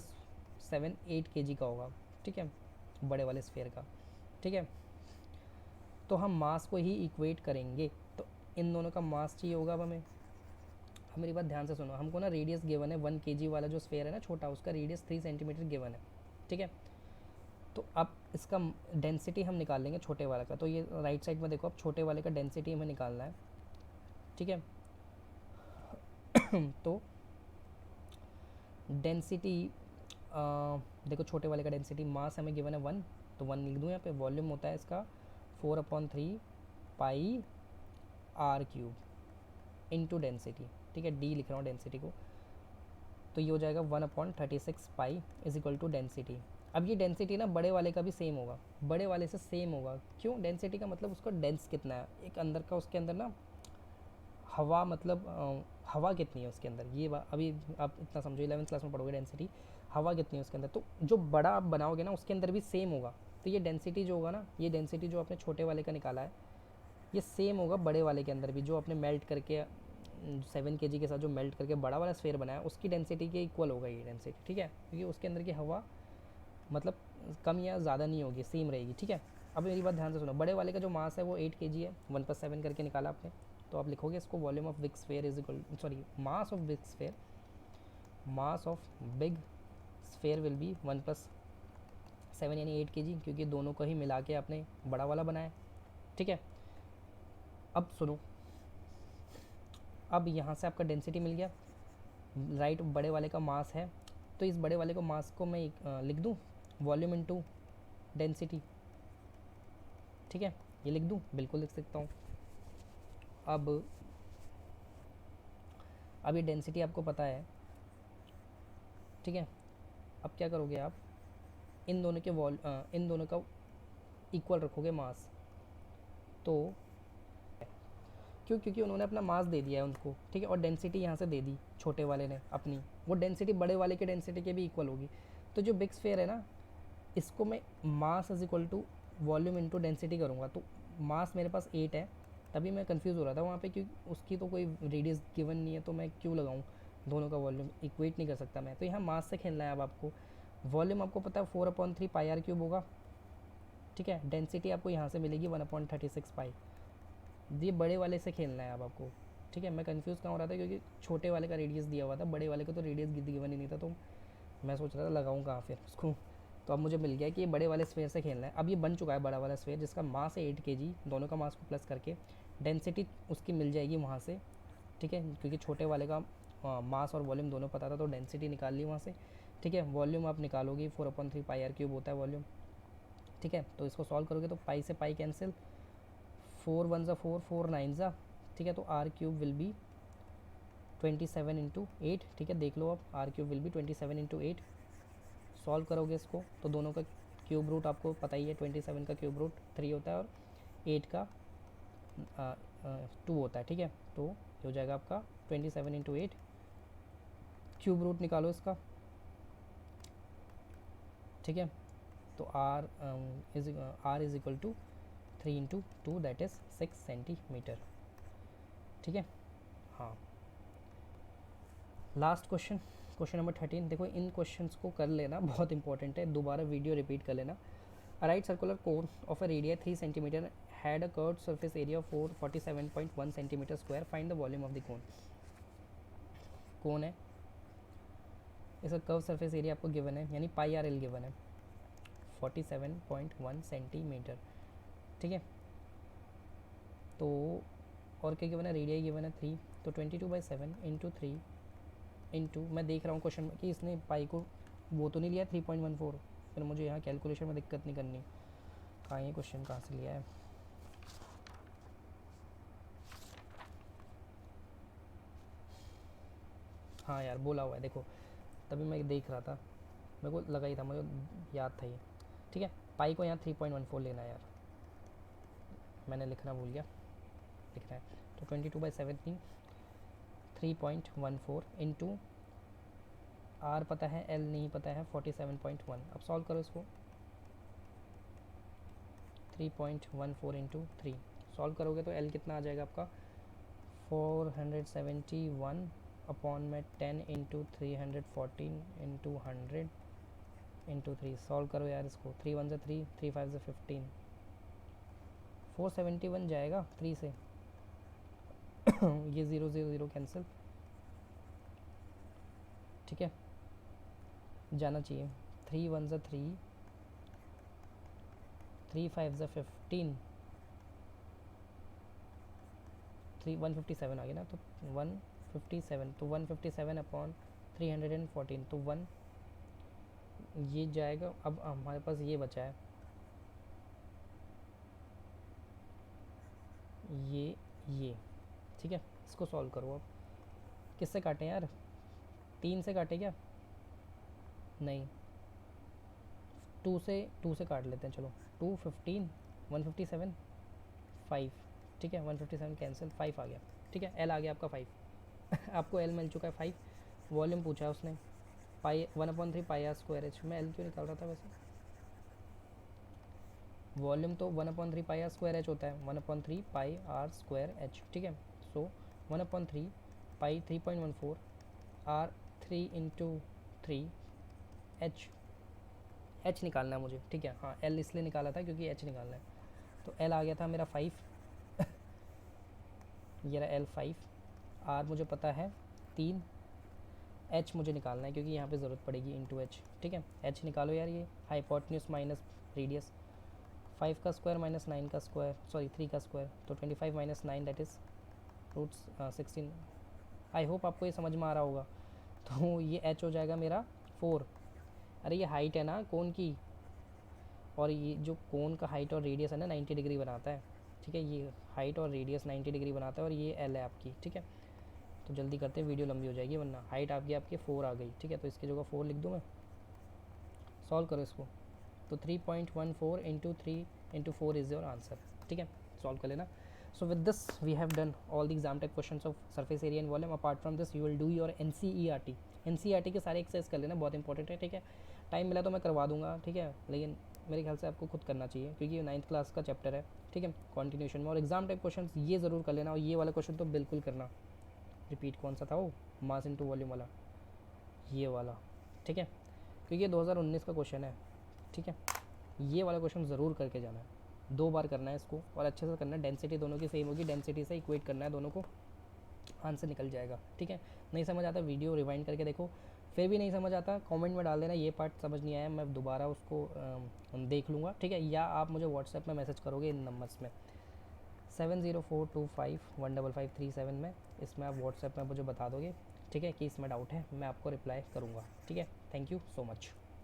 A: 7 8 kg का होगा, ठीक है, बड़े वाले स्फेयर का, ठीक है, तो हम मास को ही इक्वेट करेंगे, तो इन दोनों का मास चाहिए होगा अब हमें। अब मेरी बात ध्यान से सुनो, हमको ना रेडियस गिवन है 1 kg वाला जो स्फेयर है ना छोटा, उसका रेडियस 3 सेंटीमीटर गिवन है, ठीक है, तो अब इसका डेंसिटी हम निकाल लेंगे छोटे वाले का, तो ये राइट साइड में देखो, अब छोटे वाले का डेंसिटी हमें निकालना है, ठीक है। तो डेंसिटी देखो छोटे वाले का डेंसिटी मास हमें गिवन है 1, तो 1 लिख दूँ यहाँ पे। वॉल्यूम होता है इसका 4/3 पाई आर क्यूब इंटू डेंसिटी, ठीक है, डी लिख रहा हूँ डेंसिटी को, तो ये हो जाएगा 1/36 pi is equal to density. अब ये डेंसिटी ना बड़े वाले का भी सेम होगा, बड़े वाले से सेम होगा। क्यों? डेंसिटी का मतलब उसका डेंस कितना है, एक अंदर का, उसके अंदर ना हवा, मतलब हवा कितनी है उसके अंदर, ये अभी आप इतना समझो, 11th क्लास में पढ़ोगे डेंसिटी, हवा कितनी है उसके अंदर। तो जो बड़ा आप बनाओगे ना उसके अंदर भी सेम होगा। तो ये डेंसिटी जो होगा ना, ये डेंसिटी जो आपने छोटे वाले का निकाला है, ये सेम होगा बड़े वाले के अंदर भी, जो आपने मेल्ट करके 7 kg के साथ जो मेल्ट करके बड़ा वाला स्फेयर बनाया उसकी डेंसिटी के इक्वल होगा ये डेंसिटी, ठीक है, क्योंकि उसके अंदर की हवा मतलब कम या ज़्यादा नहीं होगी, सेम रहेगी, ठीक है। अब मेरी बात ध्यान से सुनो, बड़े वाले का जो मास है वो 8 kg है, 1/7 करके निकाला आपने, तो आप लिखोगे इसको volume of big sphere is equal, sorry, mass of big sphere, mass of big sphere will be 1/7 यानी 8 kg, क्योंकि दोनों को ही मिला के आपने बड़ा वाला बनाया, ठीक है। अब सुनो, अब यहाँ से आपका डेंसिटी मिल गया, राइट, बड़े वाले का मास है, तो इस बड़े वाले को मास को मैं लिख दूँ वॉल्यूम इनटू डेंसिटी, ठीक है, ये लिख दूँ, बिल्कुल लिख सकता हूँ। अब ये डेंसिटी आपको पता है, ठीक है। अब क्या करोगे आप, इन दोनों के इन दोनों का इक्वल रखोगे मास, तो क्यों? क्योंकि उन्होंने अपना मास दे दिया है उनको, ठीक है, और डेंसिटी यहाँ से दे दी छोटे वाले ने अपनी, वो डेंसिटी बड़े वाले के डेंसिटी के भी इक्वल होगी। तो जो बिग स्फेयर है ना, इसको मैं mass is equal to volume into density करूँगा, तो मास मेरे पास 8 है, तभी मैं कंफ्यूज हो रहा था वहाँ पे, क्योंकि उसकी तो कोई रेडियस गिवन नहीं है, तो मैं क्यों लगाऊँ दोनों का वॉल्यूम, इक्वेट नहीं कर सकता मैं, तो यहाँ मास से खेलना है अब आपको। वॉल्यूम आपको पता है 4/3 पाई आर क्यूब होगा, ठीक है, डेंसिटी आपको यहाँ से मिलेगी 1/36 पाई, ये बड़े वाले से खेलना है अब आपको, ठीक है। मैं कंफ्यूज कहाँ हो रहा था, क्योंकि छोटे वाले का रेडियस दिया हुआ था, बड़े वाले का तो रेडियस गिवन ही नहीं था, तो मैं सोच रहा था लगाऊँ कहाँ फिर उसको। तो अब मुझे मिल गया कि ये बड़े वाले स्फेयर से खेलना है। अब ये बन चुका है बड़ा वाला स्फेयर, जिसका मास है 8 kg, दोनों का मास को प्लस करके डेंसिटी उसकी मिल जाएगी वहाँ से, ठीक है, क्योंकि छोटे वाले का मास और वॉल्यूम दोनों पता था, तो डेंसिटी निकाल ली वहाँ से, ठीक है। वॉल्यूम आप निकालोगे 4/3 पाई आर क्यूब होता है वॉल्यूम, ठीक है। तो इसको सॉल्व करोगे तो पाई से पाई कैंसिल, 4 1 ज़ा 4, 4 9 ज़ा, ठीक है, तो आर क्यूब विल बी 27/8, ठीक है, देख लो अब, R cube will be 27/8। Solve करोगे इसको तो दोनों का क्यूब रूट आपको पता ही है, 27 का क्यूब रूट 3 होता है और 8 का 2 होता है, ठीक है। तो ये हो जाएगा आपका 27/8, क्यूब रूट निकालो इसका, ठीक है। तो R is equal to 3/2, that is 6 centimetre, ठीक है। हाँ, लास्ट क्वेश्चन, क्वेश्चन नंबर 13। देखो इन क्वेश्चंस को कर लेना, बहुत इंपॉर्टेंट है, दोबारा वीडियो रिपीट कर लेना। A right circular cone of a radii 3 cm had a curved surface area of 47.1 cm square. Find the volume of the cone. कौन है, इसका कर्व सरफेस एरिया आपको गिवन है, यानी पाई आर एल गिवन है 47.1 centimetre, ठीक है। तो और क्या गिवन है, रेडियाई गिवन है 3, तो 22/7 इंटू 3 इंटू, मैं देख रहा हूँ क्वेश्चन में कि इसने पाई को वो तो नहीं लिया 3.14, फिर मुझे यहाँ कैलकुलेशन में दिक्कत नहीं करनी। कहाँ ये क्वेश्चन कहाँ से लिया है, हाँ यार बोला हुआ है, देखो तभी मैं देख रहा था, मेरे को लगा ही था, मुझे याद था ये, ठीक है। पाई को यहाँ 3.14 लेना है यार, मैंने लिखना भूल गया, लिखना है, तो 22/7 नहीं 3.14 इंटू आर पता है, एल नहीं पता है 47.1। अब सॉल्व करो इसको, 3.14 इंटू 3 सॉल्व करोगे तो एल कितना आ जाएगा आपका 471 अपॉन में 10 इंटू 314 इंटू 100 इंटू 3। सॉल्व करो यार इसको, 3 1 ज़ा 3, 3 5 ज़ा 15, 471 जाएगा 3 से ये 0 0 0 कैंसिल, ठीक है, जाना चाहिए। 3 1 ज़ा 3, 3 5 ज़ा 15, 157 आ गया ना, तो 157, तो 157 अपॉन 314 तो 1 ये जाएगा। अब हमारे पास ये बचा है, ये ठीक है, इसको सॉल्व करो अब। किससे काटें यार, 3 से काटे क्या? नहीं, 2 से काट लेते हैं चलो। 2 15 157 5, ठीक है 157 कैंसिल, 5 आ गया, ठीक है एल आ गया आपका 5 आपको एल मिल चुका है 5। वॉल्यूम पूछा है उसने, पाई 1/3 पाई आर स्क्वायर एच। मैं एल क्यों निकाल रहा था वैसे, वॉल्यूम तो 1/3 पाई आर स्क्वायर एच होता है, 1/3 पाई आर स्क्वायर एच, ठीक है। सो 1/3 पाई 3.14 आर 3 इंटू 3 एच, एच निकालना है मुझे, ठीक है। हाँ एल इसलिए निकाला था क्योंकि एच निकालना है, तो एल आ गया था मेरा 5 ये रहा एल 5, आर मुझे पता है 3, एच मुझे निकालना है क्योंकि यहाँ पे ज़रूरत पड़ेगी इंटू एच, ठीक है। एच निकालो यार, ये हाइपोटेन्यूज माइनस रेडियस, 5 का स्क्वायर माइनस 9 का स्क्वायर, सॉरी 3 का स्क्वायर, तो 25 minus 9 that is roots 16। I hope आपको ये समझ में आ रहा होगा। तो ये एच हो जाएगा मेरा 4। अरे ये हाइट है ना कोन की, और ये जो कोन का हाइट और रेडियस है ना 90 डिग्री बनाता है, ठीक है। ये हाइट और रेडियस 90 डिग्री बनाता है, और ये एल है आपकी, ठीक है। तो जल्दी करते हैं, वीडियो लंबी हो जाएगी वरना। हाइट आपकी 4 आ गई, ठीक है, तो इसकी जगह 4 लिख दूँ मैं। सॉल्व करो इसको, तो 3.14 into 3 into 4 is your answer, ठीक है। सॉल्व कर लेना। So with this we have done all the exam type questions of surface area and volume. Apart from this you will do your NCERT के सारे exercise कर लेना, बहुत important है, ठीक है। टाइम मिला तो मैं करवा दूंगा, ठीक है, लेकिन मेरे ख्याल से आपको खुद करना चाहिए क्योंकि ये 9th क्लास का चैप्टर है, ठीक है, कॉन्टिन्यूशन में। और एग्जाम टाइप क्वेश्चन ये ज़रूर कर लेना, और ये वाला क्वेश्चन तो बिल्कुल करना। रिपीट कौन सा था वो, मास इंटू वॉल्यूम वाला, ये वाला, ठीक है, क्योंकि ये 2019 का क्वेश्चन है, ठीक है। ये वाला क्वेश्चन ज़रूर करके जाना है, 2 बार करना है इसको, और अच्छे से करना है। डेंसिटी दोनों की सेम होगी, डेंसिटी से इक्वेट करना है दोनों को, आंसर निकल जाएगा, ठीक है। नहीं समझ आता वीडियो रिवाइंड करके देखो, फिर भी नहीं समझ आता कमेंट में डाल देना ये पार्ट समझ नहीं आया, मैं दोबारा उसको देख लूँगा, ठीक है। या आप मुझे व्हाट्सएप में मैसेज करोगे इन नंबर्स में 7042515537 में, इसमें आप व्हाट्सएप में मुझे बता दोगे, ठीक है, कि इसमें डाउट है, मैं आपको रिप्लाई करूँगा, ठीक है। Thank you so much.